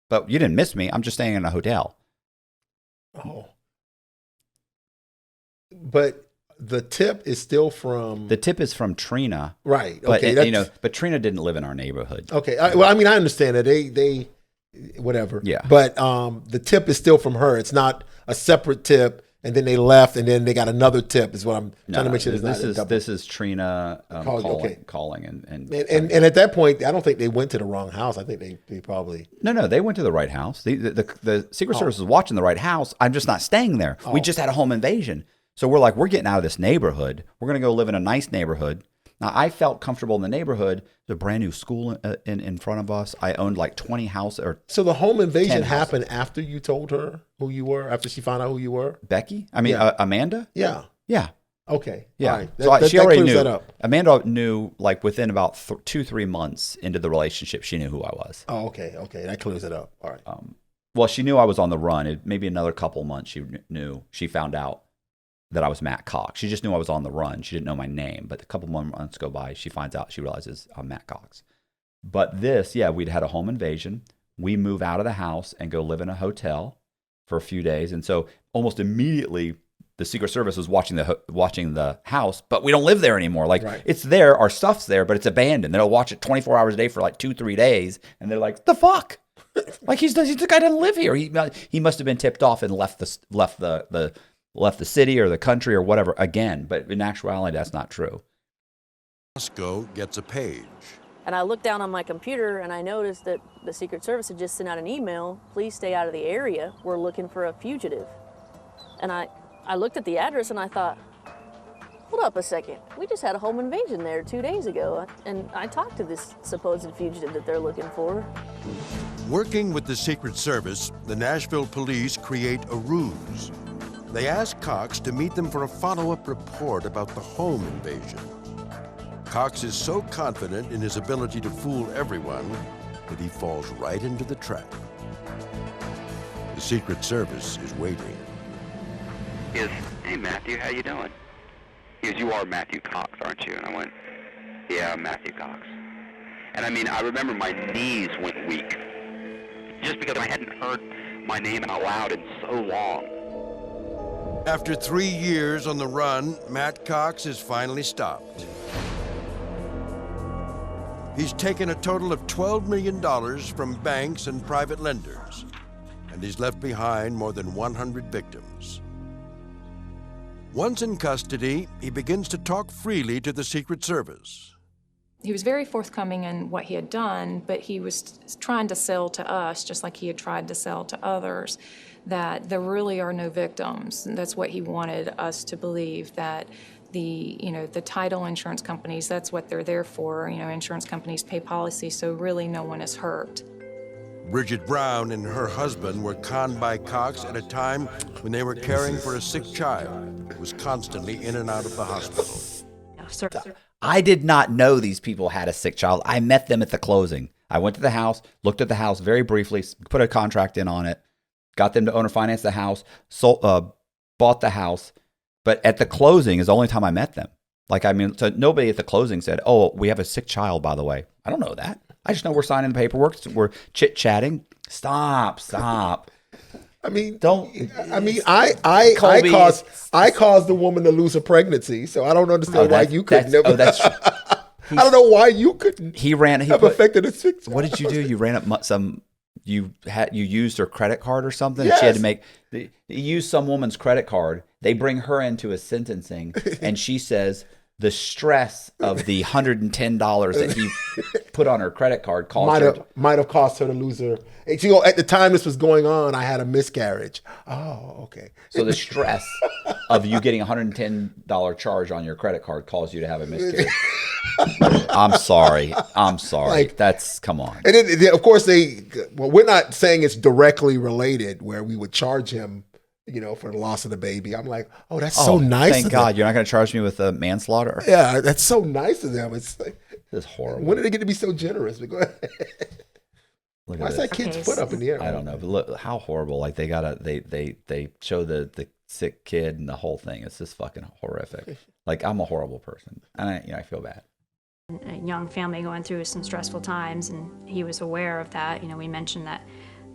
But you didn't miss me. I'm just staying in a hotel. Oh. But the tip is still from... The tip is from Trina. Right. But, Okay. But Trina didn't live in our neighborhood. Okay. Well, I mean, I understand that. They whatever. Yeah. But the tip is still from her. It's not a separate tip, and then they left, and then they got another tip. Is what I'm trying to make sure. This is Trina calling and at that point, I don't think they went to the wrong house. I think they probably no, they went to the right house. The Secret Service was watching the right house. I'm just not staying there. We just had a home invasion, so we're getting out of this neighborhood. We're gonna go live in a nice neighborhood. Now, I felt comfortable in the neighborhood. There's a brand new school in front of us. I owned like 20 houses. So the home invasion happened after you told her who you were, after she found out who you were? Becky? I mean, Amanda? Yeah. Yeah. Okay. Yeah. All right. She already knew. That up. Amanda knew like within about 2-3 months into the relationship, she knew who I was. Oh, okay. Okay. That clears it up. All right. Well, she knew I was on the run. Maybe another couple months she found out that I was Matt Cox. She just knew I was on the run. She didn't know my name. But a couple more months go by, she finds out, she realizes I'm Matt Cox. But we'd had a home invasion. We move out of the house and go live in a hotel for a few days. And so almost immediately, the Secret Service was watching the house, but we don't live there anymore. It's there, our stuff's there, but it's abandoned. They'll watch it 24 hours a day for like 2-3 days. And they're like, the fuck? The guy doesn't live here. He must have been tipped off and left the city or the country or whatever again, but in actuality, that's not true. Bosco gets a page. And I looked down on my computer and I noticed that the Secret Service had just sent out an email, please stay out of the area, we're looking for a fugitive. And I looked at the address and I thought, hold up a second, we just had a home invasion there 2 days ago, and I talked to this supposed fugitive that they're looking for. Working with the Secret Service, the Nashville police create a ruse. They ask Cox to meet them for a follow-up report about the home invasion. Cox is so confident in his ability to fool everyone that he falls right into the trap. The Secret Service is waiting. Hey Matthew, how you doing? He goes, you are Matthew Cox, aren't you? And I went, yeah, I'm Matthew Cox. And I mean, I remember my knees went weak, just because I hadn't heard my name out loud in so long. After 3 years on the run, Matt Cox is finally stopped. He's taken a total of $12 million from banks and private lenders, and he's left behind more than 100 victims. Once in custody, he begins to talk freely to the Secret Service. He was very forthcoming in what he had done, but he was trying to sell to us, just like he had tried to sell to others, that there really are no victims. And that's what he wanted us to believe, that the title insurance companies, that's what they're there for. Insurance companies pay policy, so really no one is hurt. Bridget Brown and her husband were conned by Cox at a time when they were caring for a sick child who was constantly in and out of the hospital. I did not know these people had a sick child. I met them at the closing. I went to the house, looked at the house very briefly, put a contract in on it, got them to owner finance the house, sold, bought the house. But at the closing is the only time I met them. Like, I mean, so nobody at the closing said, "Oh, we have a sick child, by the way." I don't know that. I just know we're signing the paperwork. We're chit-chatting. Stop. I mean, don't. I mean, I caused the woman to lose her pregnancy, so I don't understand why you couldn't. I don't know why you couldn't. He have affected a sick child. What did you do? You ran up some. You used her credit card or something. Yes. She had to make. You used some woman's credit card. They bring her into a sentencing, and she says the stress of the $110 that he put on her credit card might have cost her to lose her. And she go, at the time this was going on, I had a miscarriage. Oh, okay. So the stress of you getting a $110 charge on your credit card caused you to have a miscarriage. I'm sorry. Like, come on. And then, of course, we're not saying it's directly related where we would charge him, for the loss of the baby. I'm like, oh, that's so nice. Thank God you're not going to charge me with a manslaughter. Yeah, that's so nice of them. It's like, this is horrible. When did they get to be so generous? But go ahead. Why is that kid's foot up in the air? I don't know, but look how horrible. Like they show the sick kid and the whole thing. It's just fucking horrific. Like, I'm a horrible person, and I feel bad. A young family going through some stressful times, and he was aware of that. We mentioned that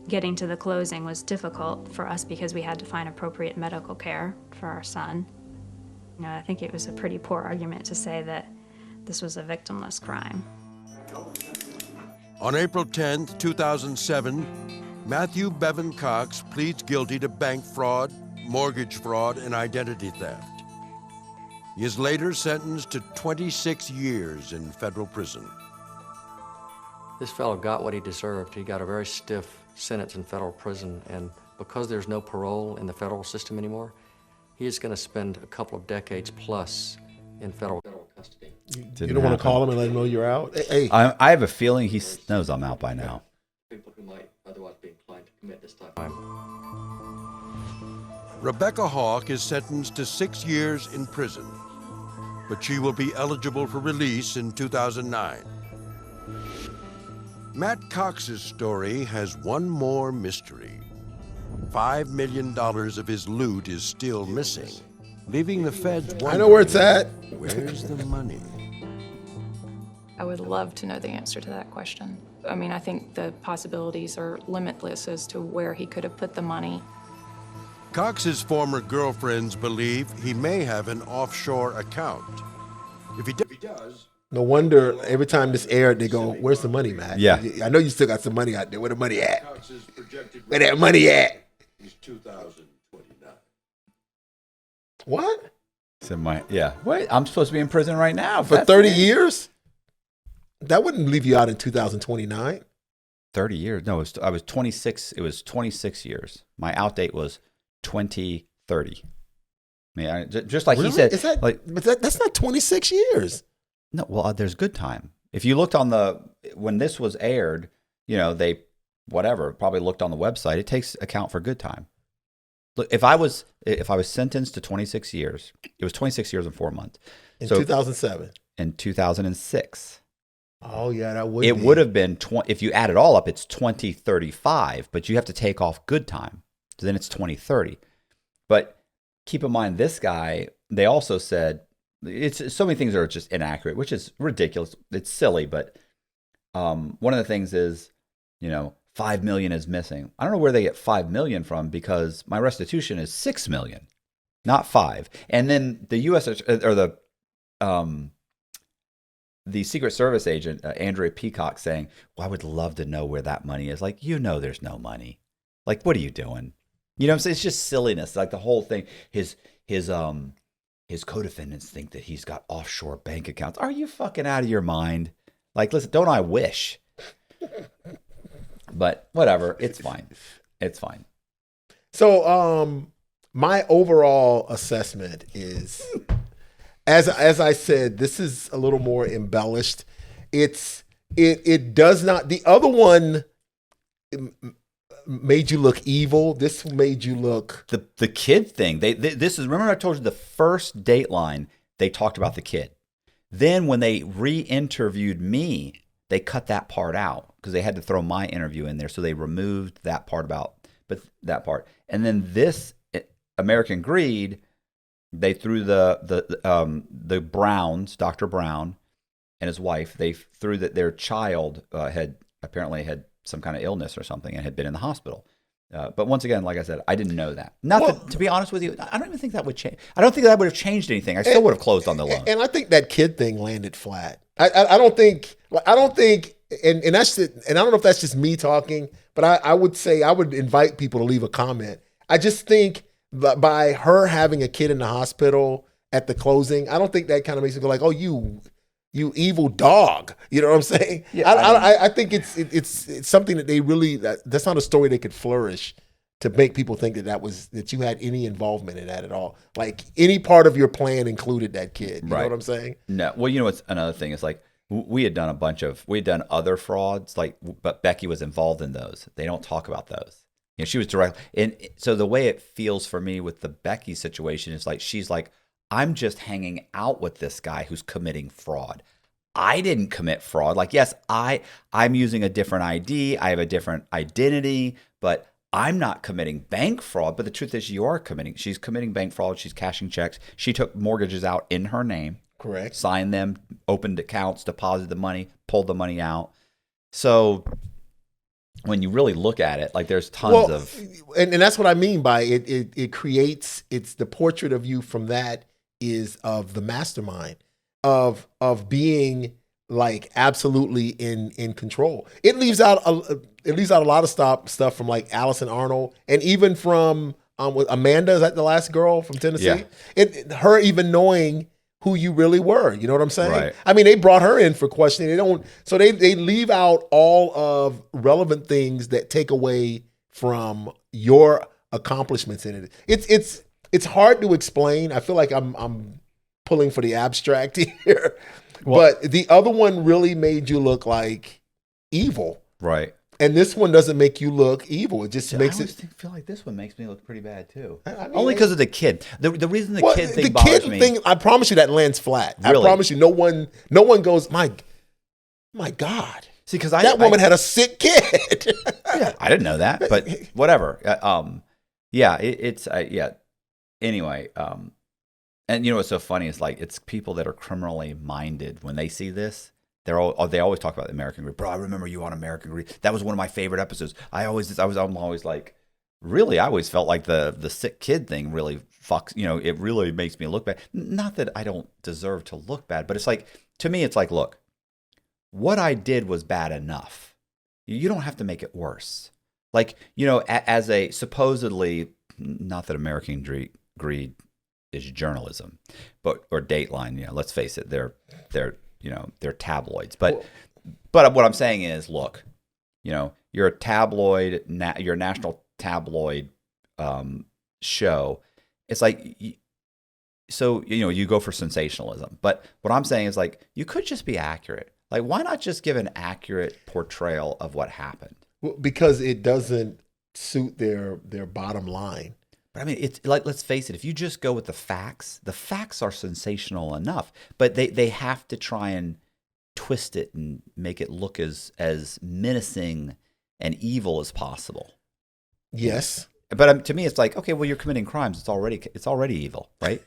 getting to the closing was difficult for us because we had to find appropriate medical care for our son. I think it was a pretty poor argument to say that this was a victimless crime. On April 10th, 2007, Matthew Bevan Cox pleads guilty to bank fraud, mortgage fraud, and identity theft. He is later sentenced to 26 years in federal prison. This fellow got what he deserved. He got a very stiff sentence in federal prison, and because there's no parole in the federal system anymore, he is going to spend a couple of decades plus in federal custody. You don't want to call him and let him know you're out? Hey. I have a feeling he knows I'm out by now. People who might otherwise be inclined to commit this type of crime. Rebecca Hawk is sentenced to 6 years in prison, but she will be eligible for release in 2009. Matt Cox's story has one more mystery. $5 million of his loot is still missing, leaving the feds wondering, I know where it's at. Where's the money? I would love to know the answer to that question. I mean, I think the possibilities are limitless as to where he could have put the money. Cox's former girlfriends believe he may have an offshore account. If he does... No wonder every time this aired, they go, "Where's the money, Matt?" Yeah. I know you still got some money out there. Where the money at? Where that money at? He's 2029. What? Wait, I'm supposed to be in prison right now for 30 years? That wouldn't leave you out in 2029. 30 years? No, I was 26. It was 26 years. My out date was 2030. I mean, just like really? He said, Is that, like, but that's not 26 years. No, well, there's good time. If you looked on when this was aired, they probably looked on the website. It takes account for good time. Look, if I was sentenced to 26 years, it was 26 years and 4 months. In 2007. In 2006. Oh yeah, that would. It would have been 20. If you add it all up, it's 2035. But you have to take off good time, so then it's 2030. But keep in mind, this guy. They also said. It's so many things are just inaccurate, which is ridiculous. It's silly, but one of the things is, $5 million is missing. I don't know where they get $5 million from because my restitution is $6 million, not 5. And then the U.S. or the Secret Service agent Andrea Peacock saying, "Well, I would love to know where that money is." Like, there's no money. Like, what are you doing? You know what I'm saying? It's just silliness. Like the whole thing. His co-defendants think that he's got offshore bank accounts. Are you fucking out of your mind? Like, listen, don't I wish? But whatever, it's fine. It's fine. So, my overall assessment is, as I said, this is a little more embellished. It does not. The other one, made you look evil. This made you look the kid thing. This is, remember I told you the first Dateline, they talked about the kid. Then when they re-interviewed me, they cut that part out because they had to throw my interview in there. So they removed that part that part. And then this American Greed, they threw the Browns, Dr. Brown and his wife, they threw that their child had some kind of illness or something and had been in the hospital. But once again, like I said, I didn't know that. To be honest with you, I don't even think that would change. I don't think that would have changed anything. I still would have closed on the loan. And I think that kid thing landed flat. I don't think, and that's and I don't know if that's just me talking, but I would say I would invite people to leave a comment. I just think that by her having a kid in the hospital at the closing, I don't think that kind of makes it go like, oh, you evil dog. You know what I'm saying? Yeah, I think it's something that they really, that's not a story they could flourish to make people think that you had any involvement in that at all. Like any part of your plan included that kid. You know what I'm saying? No. Well, you know what's another thing is like we had done other frauds, but Becky was involved in those. They don't talk about those. You know, she was direct. And so the way it feels for me with the Becky situation is like, she's like, I'm just hanging out with this guy who's committing fraud. I didn't commit fraud. Like, yes, I'm using a different ID. I have a different identity, but I'm not committing bank fraud. But the truth is she's committing bank fraud. She's cashing checks. She took mortgages out in her name. Correct. Signed them, opened accounts, deposited the money, pulled the money out. So when you really look at it, like there's tons of... And that's what I mean by it. It creates, it's the portrait of you from that is of the mastermind of being like absolutely in control. It leaves out a lot of stuff from like Allison Arnold and even from Amanda, is that the last girl from Tennessee? Yeah. Her even knowing who you really were. You know what I'm saying? Right. I mean, they brought her in for questioning. They leave out all of relevant things that take away from your accomplishments in it. It's hard to explain. I feel like I'm pulling for the abstract here. But the other one really made you look like evil. Right. And this one doesn't make you look evil. It just makes it. I feel like this one makes me look pretty bad too. Only because of the kid. The reason the kid thing the bothers kid me. Thing, I promise you that lands flat. Really? I promise you, no one goes, my God. See, because that woman had a sick kid. Yeah, I didn't know that, but whatever. Anyway, and you know what's so funny is like it's people that are criminally minded when they see this. They always talk about the American Greed. Bro, I remember you on American Greed. That was one of my favorite episodes. I'm always like, really? I always felt like the sick kid thing really fucks. You know, it really makes me look bad. Not that I don't deserve to look bad, but it's like to me, it's like, look, what I did was bad enough. You don't have to make it worse. Like, you know, as a supposedly, not that American Greed is journalism, or Dateline. You know, let's face it, they're tabloids. But what I'm saying is, look, you know, you're a tabloid, you're a national tabloid show. It's like, so, you know, you go for sensationalism. But what I'm saying is like, you could just be accurate. Like, why not just give an accurate portrayal of what happened? Well, because it doesn't suit their bottom line. But I mean, it's like, let's face it, if you just go with the facts are sensational enough, but they have to try and twist it and make it look as menacing and evil as possible. Yes. But to me, it's like, okay, well, you're committing crimes. It's already evil, right?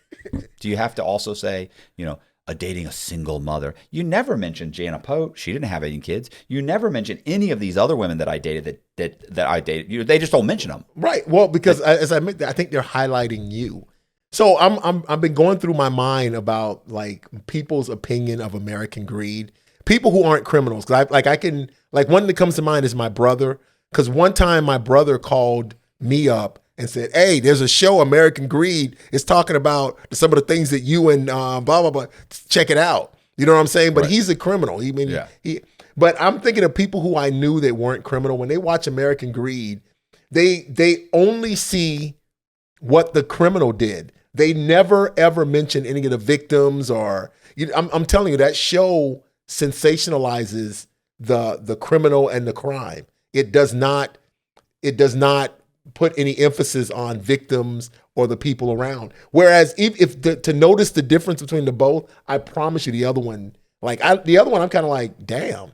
Do you have to also say, you know, dating a single mother? You never mentioned Jana Pote. She didn't have any kids. You never mentioned any of these other women that I dated that I dated. You know, they just don't mention them. Right. Well, because as I admit, I think they're highlighting you. So I've been going through my mind about like people's opinion of American Greed. People who aren't criminals. Cause one that comes to mind is my brother. Because one time my brother called me up and said, hey, there's a show, American Greed. It's talking about some of the things that you and blah, blah, blah. Check it out. You know what I'm saying? But he's a criminal. But I'm thinking of people who I knew that weren't criminal. When they watch American Greed, they only see what the criminal did. They never, ever mention any of the victims or, I'm telling you, that show sensationalizes the criminal and the crime. It does not put any emphasis on victims or the people around. Whereas if to notice the difference between the both, I promise you the other one, the other one, I'm kind of like, damn.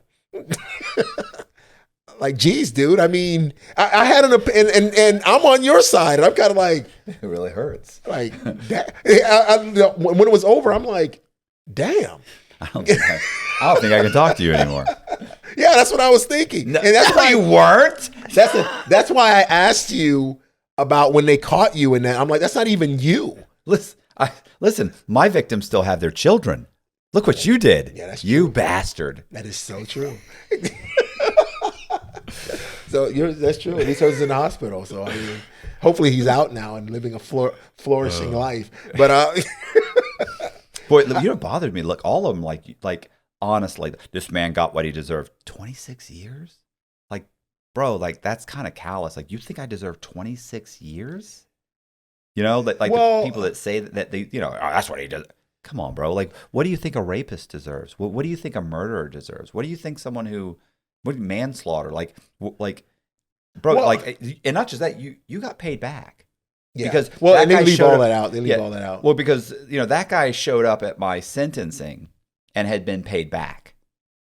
Like, geez, dude. I mean, I had and I'm on your side. And I'm kind of like, it really hurts. Like, when it was over, I'm like, damn. I don't think I can talk to you anymore. Yeah, that's what I was thinking. No, and that's why you weren't. That's why I asked you about when they caught you and that. I'm like, that's not even you. Listen, my victims still have their children. Look what you did. Yeah, that's you true. Bastard. That is so true. So that's true. At least I was in the hospital. So I mean, hopefully he's out now and living a flourishing life. But boy, you know, bothered me. Look, all of them, like honestly, this man got what he deserved. 26 years? Like, bro, like that's kind of callous. Like, you think I deserve 26 years? You know, the people that say that they, you know, oh, that's what he does. Come on, bro. Like, what do you think a rapist deserves? What do you think a murderer deserves? What do you think someone who manslaughter, bro, and not just that, you got paid back. Yeah. Because and they leave all that out. They leave all that out. Well, because you know that guy showed up at my sentencing and had been paid back.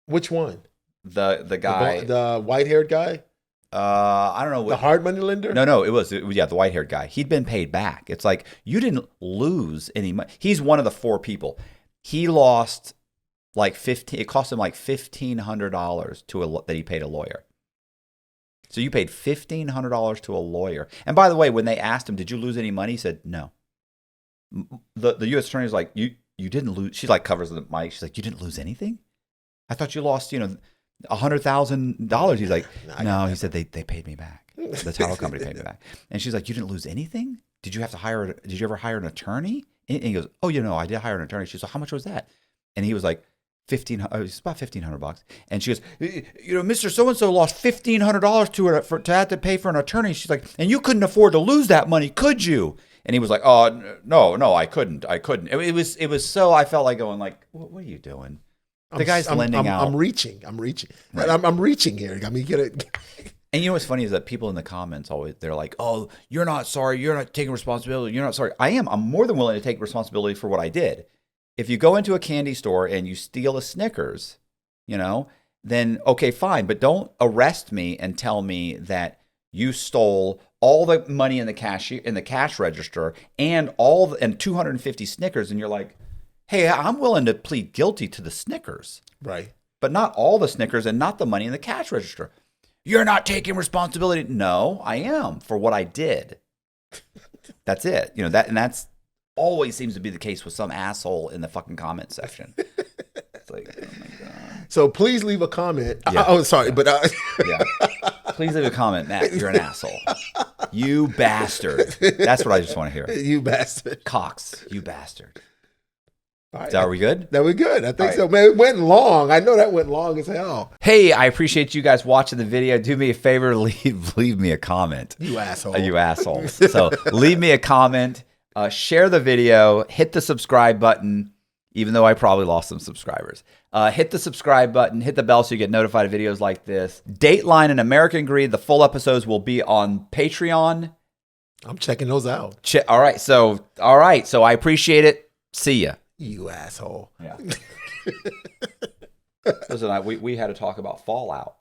Which one? The guy, the white-haired guy. I don't know. The hard money lender? No, it was the white-haired guy. He'd been paid back. It's like you didn't lose any money. He's one of the 4 people. He lost it cost him like $1,500 that he paid a lawyer. So you paid $1,500 to a lawyer. And by the way, when they asked him, did you lose any money? He said, no. The U.S. attorney's like, you didn't lose. She covers the mic. She's like, you didn't lose anything? I thought you lost, $100,000. He's like, no. He said they paid me back. The title company paid me back. And she's like, you didn't lose anything? Did you ever hire an attorney? And he goes, oh, I did hire an attorney. She's like, how much was that? And he was like, it's about $1,500. And she goes, Mr. So-and-so lost $1,500 to have to pay for an attorney. She's like, and you couldn't afford to lose that money, could you? And he was like, oh, no, I couldn't. It was so, I felt like going like, what are you doing? The guy's lending out. I'm reaching. Right. I'm reaching here. I mean, get it. And you know what's funny is that people in the comments they're like, oh, you're not sorry. You're not taking responsibility. You're not sorry. I am. I'm more than willing to take responsibility for what I did. If you go into a candy store and you steal a Snickers, then okay, fine. But don't arrest me and tell me that you stole all the money in the cash register and 250 Snickers, and you're like, hey, I'm willing to plead guilty to the Snickers. Right. But not all the Snickers and not the money in the cash register. You're not taking responsibility. No, I am for what I did. That's it. That's always seems to be the case with some asshole in the fucking comment section. It's like, oh my God. So please leave a comment. Yeah. Sorry, but yeah. Please leave a comment, Matt. You're an asshole. You bastard. That's what I just want to hear. You bastard. Cox, you bastard. All right. Are we good? That we good. I think so. Man, it went long. I know that went long as hell. Hey, I appreciate you guys watching the video. Do me a favor, leave me a comment. You asshole. You assholes. So leave me a comment. Share the video, hit the subscribe button, even though I probably lost some subscribers. Hit the subscribe button, hit the bell so you get notified of videos like this. Dateline and American Greed, the full episodes will be on Patreon. I'm checking those out. All right, so I appreciate it. See ya. You asshole. Yeah. Listen, we had to talk about Fallout.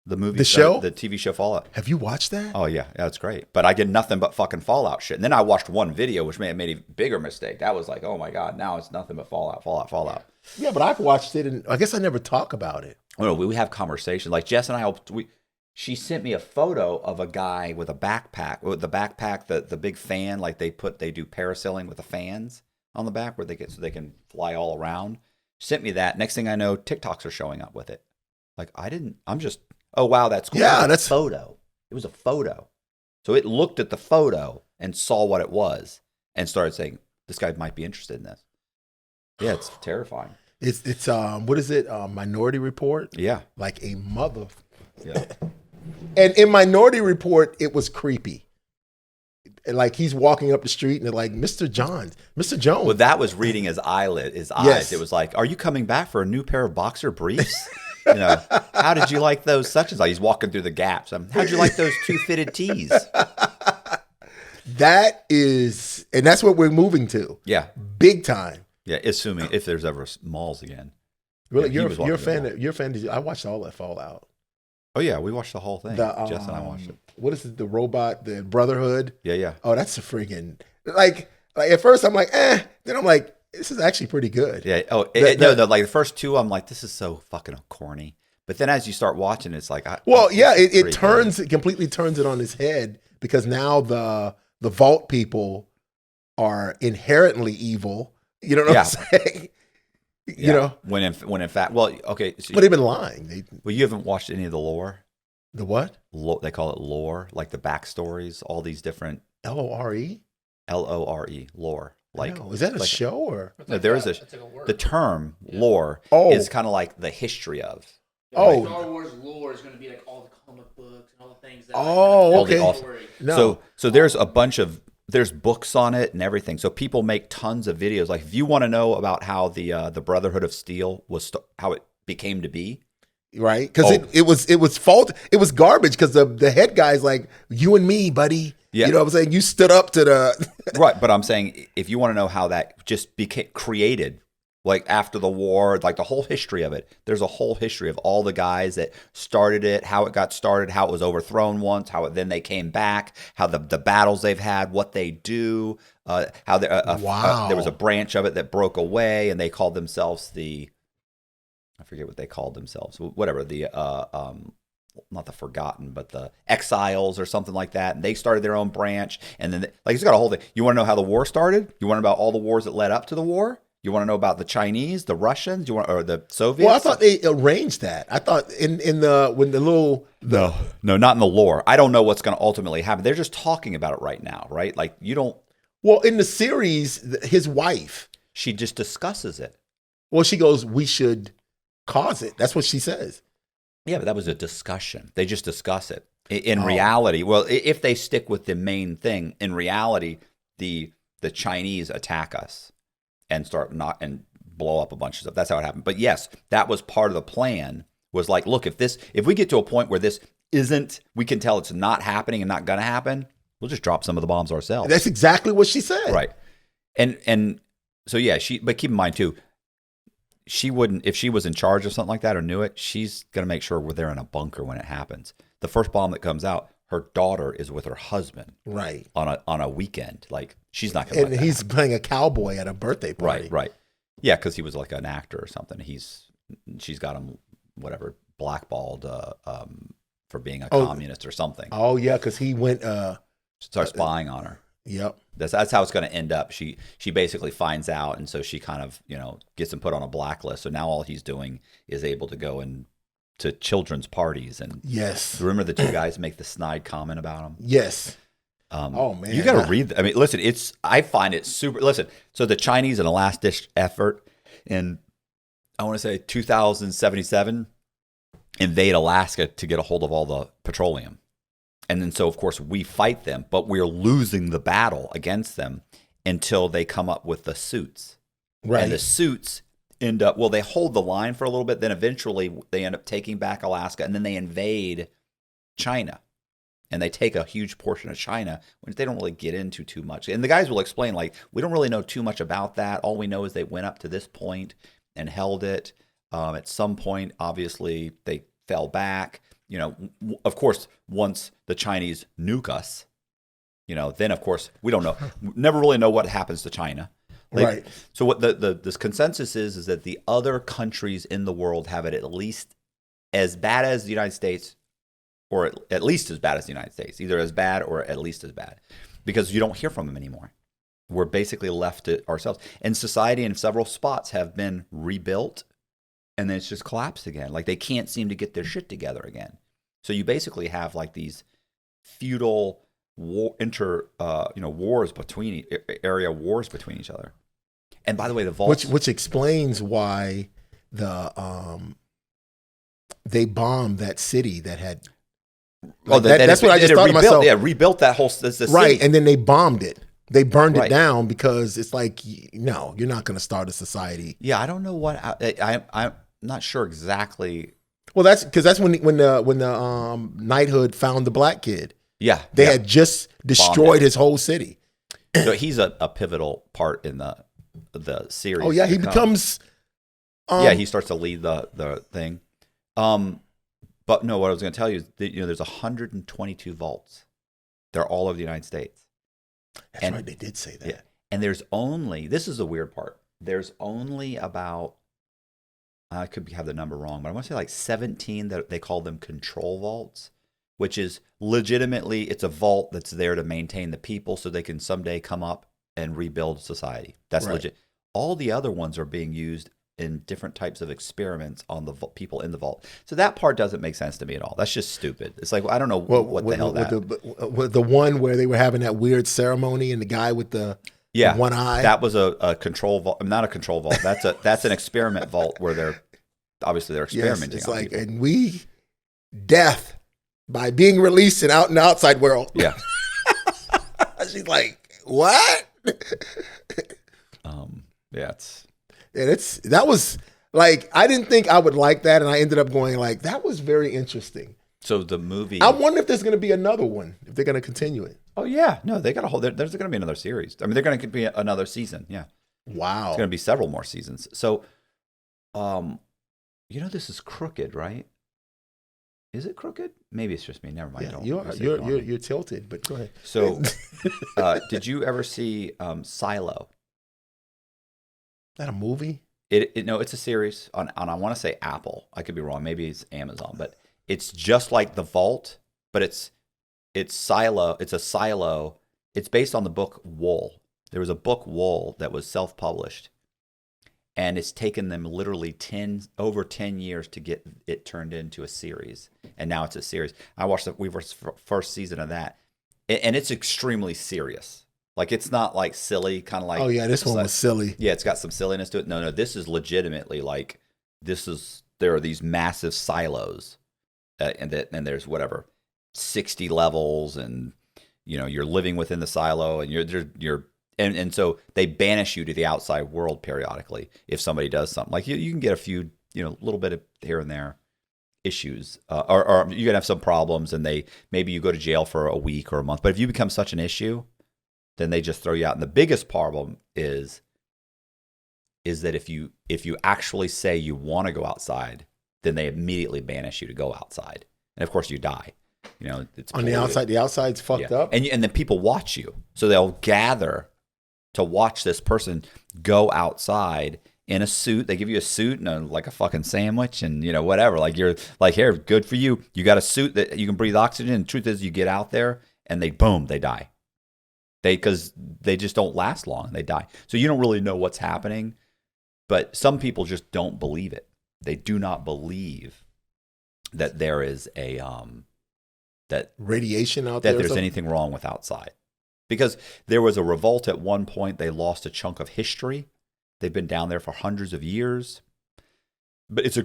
The movie, the show, the TV show Fallout. Have you watched that? Oh yeah, it's great. But I get nothing but fucking Fallout shit. And then I watched one video, which made a bigger mistake. That was like, oh my God, now it's nothing but Fallout. Yeah, but I've watched it, and I guess I never talk about it. Oh, no, we have conversations. Like Jess and I, she sent me a photo of a guy with a backpack. With the backpack, the big fan, like they do parasailing with the fans on the back, where they can fly all around. Sent me that. Next thing I know, TikToks are showing up with it. Like I'm just. Oh, wow, that's cool. Yeah, that's a photo. It was a photo. So it looked at the photo and saw what it was and started saying, this guy might be interested in this. Yeah, it's terrifying. It's what is it? Minority Report? Yeah. Like a mother. Yeah. And in Minority Report, it was creepy. Like he's walking up the street and they're like, Mr. Jones. Well, that was reading his eyes. Yes. It was like, are you coming back for a new pair of boxer briefs? You know, how did you like those such and such? He's walking through the gaps. How'd you like those two fitted tees? That is, and that's what we're moving to. Yeah, big time. Yeah, assuming if there's ever malls again. Really, yeah, you're a fan. You're a fan. I watched all that Fallout. Oh yeah, we watched the whole thing. Jess and I watched it. What is it? The robot, the Brotherhood. Yeah. Oh, that's a freaking like at first I'm like, then I'm like, this is actually pretty good. Yeah. Oh, no, like the first two, I'm like, this is so fucking corny. But then as you start watching, it's like, it completely turns it on its head because now the Vault people are inherently evil. You know what I'm saying? You know, when in fact, well, okay, so but they've been lying. You haven't watched any of the lore. The what? They call it lore, like the backstories, all these different LORE. LORE, lore. Like, is that a show or? No, there is the term lore is kind of like the history of. Star Wars lore is going to be like all the comic books and all the things. That okay. So there's a bunch of there's books on it and everything. So people make tons of videos. Like if you want to know about how the Brotherhood of Steel how it became to be, right? Because it was fault. It was garbage because the head guy's like, you and me, buddy. Yeah. You know what I'm saying? You stood up to the right. But I'm saying if you want to know how that just became created. Like after the war, like the whole history of it. There's a whole history of all the guys that started it, how it got started, how it was overthrown once, then they came back, how the battles they've had, what they do, how there was a branch of it that broke away, and they called themselves I forget what they called themselves, whatever not the Forgotten, but the Exiles or something like that. And they started their own branch, and then it's got a whole thing. You want to know how the war started? You want to know about all the wars that led up to the war? You want to know about the Chinese, the Russians, or the Soviets? Well, I thought they arranged that. I thought No, not in the lore. I don't know what's going to ultimately happen. They're just talking about it right now, right? Like you don't. Well, in the series, his wife, she just discusses it. Well, she goes, "We should cause it." That's what she says. Yeah, but that was a discussion. They just discuss it. In reality, well, if they stick with the main thing, in reality, the Chinese attack us. And and blow up a bunch of stuff. That's how it happened. But yes, that was part of the plan. Was like, look, if we get to a point where this isn't, we can tell it's not happening and not going to happen. We'll just drop some of the bombs ourselves. That's exactly what she said. Right. And so yeah, but keep in mind too, she wouldn't if she was in charge of something like that or knew it. She's going to make sure we're there in a bunker when it happens. The first bomb that comes out, her daughter is with her husband, right, on a weekend. Like she's not going to. And he's playing a cowboy at a birthday party, right, yeah, because he was like an actor or something. She's got him blackballed for being a communist or something. Oh yeah, because he went start spying on her. Yep, that's how it's going to end up. She basically finds out, and so she kind of gets him put on a blacklist. So now all he's doing is able to go and to children's parties and yes. Remember the two guys make the snide comment about him? Yes. Oh man, you got to read. I mean, listen, I find it super. Listen, so the Chinese in a last ditch effort in I want to say 2077 invade Alaska to get a hold of all the petroleum, and then so of course we fight them, but we're losing the battle against them until they come up with the suits, right? And the suits end up they hold the line for a little bit, then eventually they end up taking back Alaska, and then they invade China, and they take a huge portion of China, which they don't really get into too much. And the guys will explain, like, we don't really know too much about that. All we know is they went up to this point and held it. At some point, obviously, they fell back. Of course, once the Chinese nuke us, then of course we don't know, never really know what happens to China. Right. So what this consensus is that the other countries in the world have it at least as bad as the United States, or at least as bad as the United States, either as bad or at least as bad, because you don't hear from them anymore. We're basically left to ourselves. And society in several spots have been rebuilt, and then it's just collapsed again. Like they can't seem to get their shit together again. So you basically have like these feudal wars between area wars between each other. And by the way, the vaults, which explains why they bombed that city that had. That's what I just thought to myself. Yeah, rebuilt that whole city. Right, and then they bombed it. They burned it down because it's like, no, you're not going to start a society. Yeah, I don't know what I'm not sure exactly Well, that's when the knighthood found the black kid. Yeah, they had just destroyed his whole city. So he's a pivotal part in the series. Oh yeah, he becomes. He starts to lead the thing. But no, what I was going to tell you is that, there's 122 vaults. They're all over the United States. That's right, they did say that. Yeah, and there's only, this is the weird part. There's only about, I could have the number wrong, but I want to say like 17 that they call them control vaults, which is legitimately, it's a vault that's there to maintain the people so they can someday come up and rebuild society. That's legit. All the other ones are being used in different types of experiments on the people in the vault. So that part doesn't make sense to me at all. That's just stupid. It's like, I don't know what the hell that. With the one where they were having that weird ceremony and the guy with the one eye. That was a control vault. Not a control vault. That's an experiment vault where they're experimenting. Yes, it's like, people. And we death by being released and out in the outside world. Yeah. She's like, what? Yeah, that was like, I didn't think I would like that, and I ended up going like, that was very interesting. So the movie, I wonder if there's going to be another one, if they're going to continue it. Oh yeah, no, they got a whole. There's going to be another series. I mean, they're going to be another season. Yeah. Wow. It's going to be several more seasons. So, this is crooked, right? Is it crooked? Maybe it's just me. Never mind. Yeah, you're tilted, but go ahead. So, did you ever see Silo? That a movie? No, it's a series on I want to say Apple. I could be wrong. Maybe it's Amazon, but it's just like The Vault, but it's Silo. It's a silo. It's based on the book Wool. There was a book Wool that was self-published, and it's taken them literally over 10 years to get it turned into a series, and now it's a series. I watched the first season of that, and it's extremely serious. Like, it's not like silly, kind of like. Oh yeah, this one was silly. Yeah, it's got some silliness to it. No, this is legitimately like there are these massive silos, and there's whatever 60 levels, and you're living within the silo, and you're and so they banish you to the outside world periodically if somebody does something. Like you can get a few little bit of here and there issues, or you can have some problems, and maybe you go to jail for a week or a month. But if you become such an issue, then they just throw you out. And the biggest problem is that if you actually say you want to go outside, then they immediately banish you to go outside, and of course you die. It's on the outside. The outside's fucked up, and then people watch you, so they'll gather to watch this person go outside in a suit. They give you a suit and like a fucking sandwich, and whatever. Like, you're like, here, good for you. You got a suit that you can breathe oxygen. And the truth is, you get out there and they die. Because they just don't last long. They die. So you don't really know what's happening, but some people just don't believe it. They do not believe that there is that radiation out there. That there's anything wrong with outside. Because there was a revolt at one point. They lost a chunk of history. They've been down there for hundreds of years. But it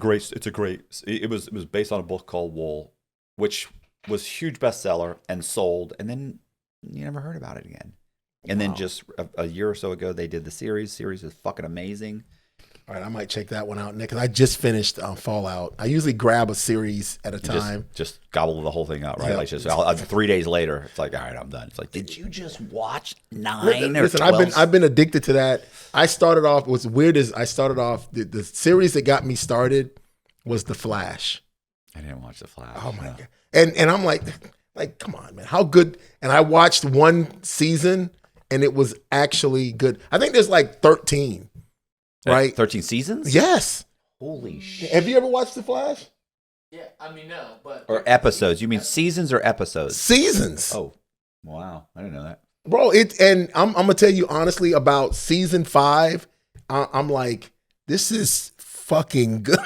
was based on a book called Wool, which was a huge bestseller and sold, and then you never heard about it again. And then just a year or so ago, they did the series. Series is fucking amazing. All right, I might check that one out, Nick, because I just finished Fallout. I usually grab a series at a time. Just gobble the whole thing out, right? Yeah. Like 3 days later, it's like, all right, I'm done. It's like, did you just watch 9 or 12? I've been addicted to that. I started off, what's weird is I started off, the series that got me started was The Flash. I didn't watch The Flash. Oh my God. And I'm like, come on, man, how good? And I watched one season, and it was actually good. I think there's like 13. Right, 13 seasons. Yes. Holy shit! Have you ever watched The Flash? Yeah, I mean no, but or episodes. You mean seasons or episodes? Seasons. Oh, wow! I didn't know that, bro. And I'm gonna tell you honestly about season 5. I'm like, this is fucking good.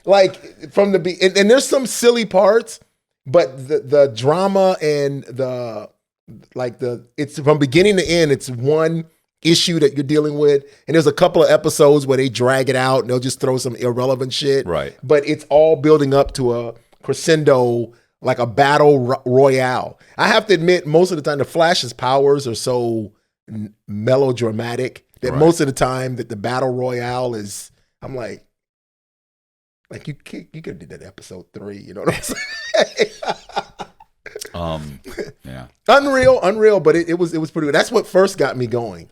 like from the and there's some silly parts, but the drama and it's from beginning to end. It's one issue that you're dealing with, and there's a couple of episodes where they drag it out and they'll just throw some irrelevant shit, right? But it's all building up to a crescendo, like a battle royale. I have to admit, most of the time the Flash's powers are so melodramatic that most of the time that the battle royale is, I'm like, Like you could have did that episode 3. You know what I'm saying? Yeah. Unreal. But it was pretty good. That's what first got me going.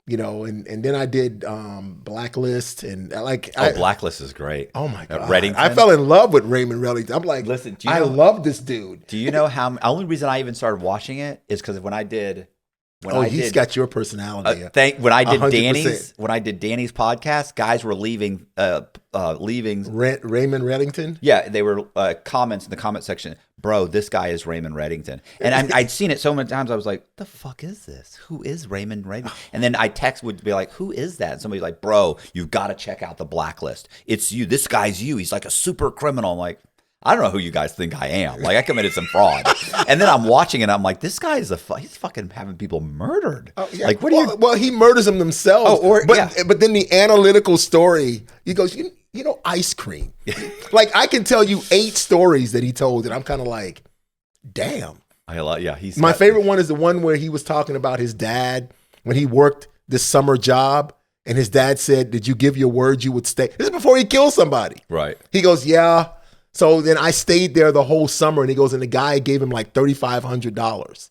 You know, and then I did Blacklist and Blacklist is great. Oh my God. Reddington. I fell in love with Raymond Reddington. I'm like, listen, I love this dude. Do you know how? The only reason I even started watching it is because when I did. He's got your personality. When I did 100%. Danny's podcast, guys were leaving Raymond Reddington. Yeah, they were comments in the comment section. Bro, this guy is Raymond Reddington, and I'd seen it so many times. I was like, the fuck is this? Who is Raymond Reddington? And then would be like, who is that? And somebody's like, bro, you've got to check out the Blacklist. It's you. This guy's you. He's like a super criminal. I'm like, I don't know who you guys think I am. Like, I committed some fraud. And then I'm watching it. I'm like, this guy is he's fucking having people murdered. Oh, yeah. Like, what do you? Well, he murders them themselves. But then the analytical story, he goes, you know, ice cream. Like, I can tell you 8 stories that he told, and I'm kind of like, damn. My favorite one is the one where he was talking about his dad when he worked this summer job, and his dad said, did you give your word you would stay? This is before he killed somebody. Right. He goes, yeah. So then I stayed there the whole summer, and he goes, and the guy gave him like $3,500,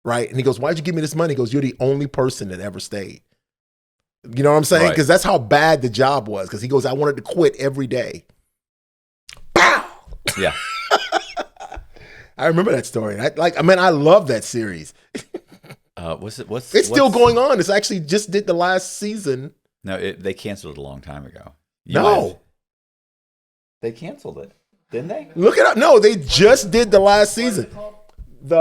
right? And he goes, why'd you give me this money? He goes, you're the only person that ever stayed. You know what I'm saying? Because that's how bad the job was. Because he goes, I wanted to quit every day. Pow! Yeah. I remember that story. I love that series. It's still going on. It's actually just did the last season. No, they canceled it a long time ago. They canceled it, didn't they? Look it up. No, they just did the last season. The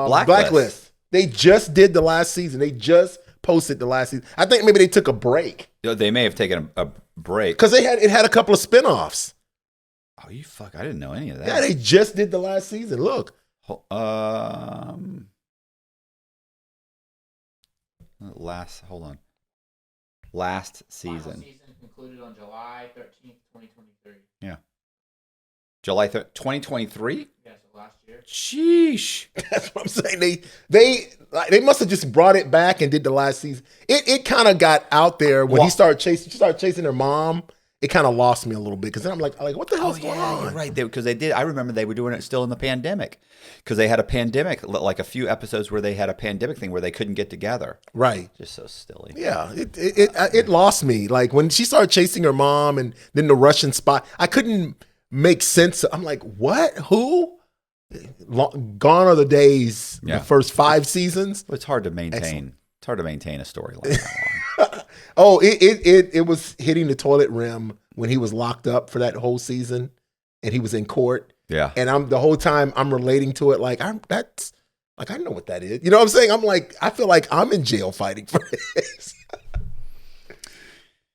Blacklist. They just did the last season. They just posted the last season. I think maybe they took a break. They may have taken a break because it had a couple of spinoffs. Oh, you fuck! I didn't know any of that. Yeah, they just did the last season. Look. Last season. Final season concluded on July 13th, 2023. Yeah. July 2023? Yeah, so last year. Sheesh. That's what I'm saying. They must have just brought it back and did the last season. It kind of got out there when she started chasing her mom. It kind of lost me a little bit because then I'm like, what the hell's going on? You're right. Because they did. I remember they were doing it still in the pandemic because they had a pandemic, like a few episodes where they had a pandemic thing where they couldn't get together. Right. Just so silly. Yeah. It lost me. Like when she started chasing her mom and then the Russian spy, I couldn't make sense. I'm like, what? Who? Gone are the days. Yeah. The first 5 seasons. It's hard to maintain. Excellent. It's hard to maintain a storyline that long. Oh, it was hitting the toilet rim when he was locked up for that whole season, and he was in court. Yeah, and the whole time I'm relating to it like I know what that is. You know what I'm saying? I'm like, I feel like I'm in jail fighting for this.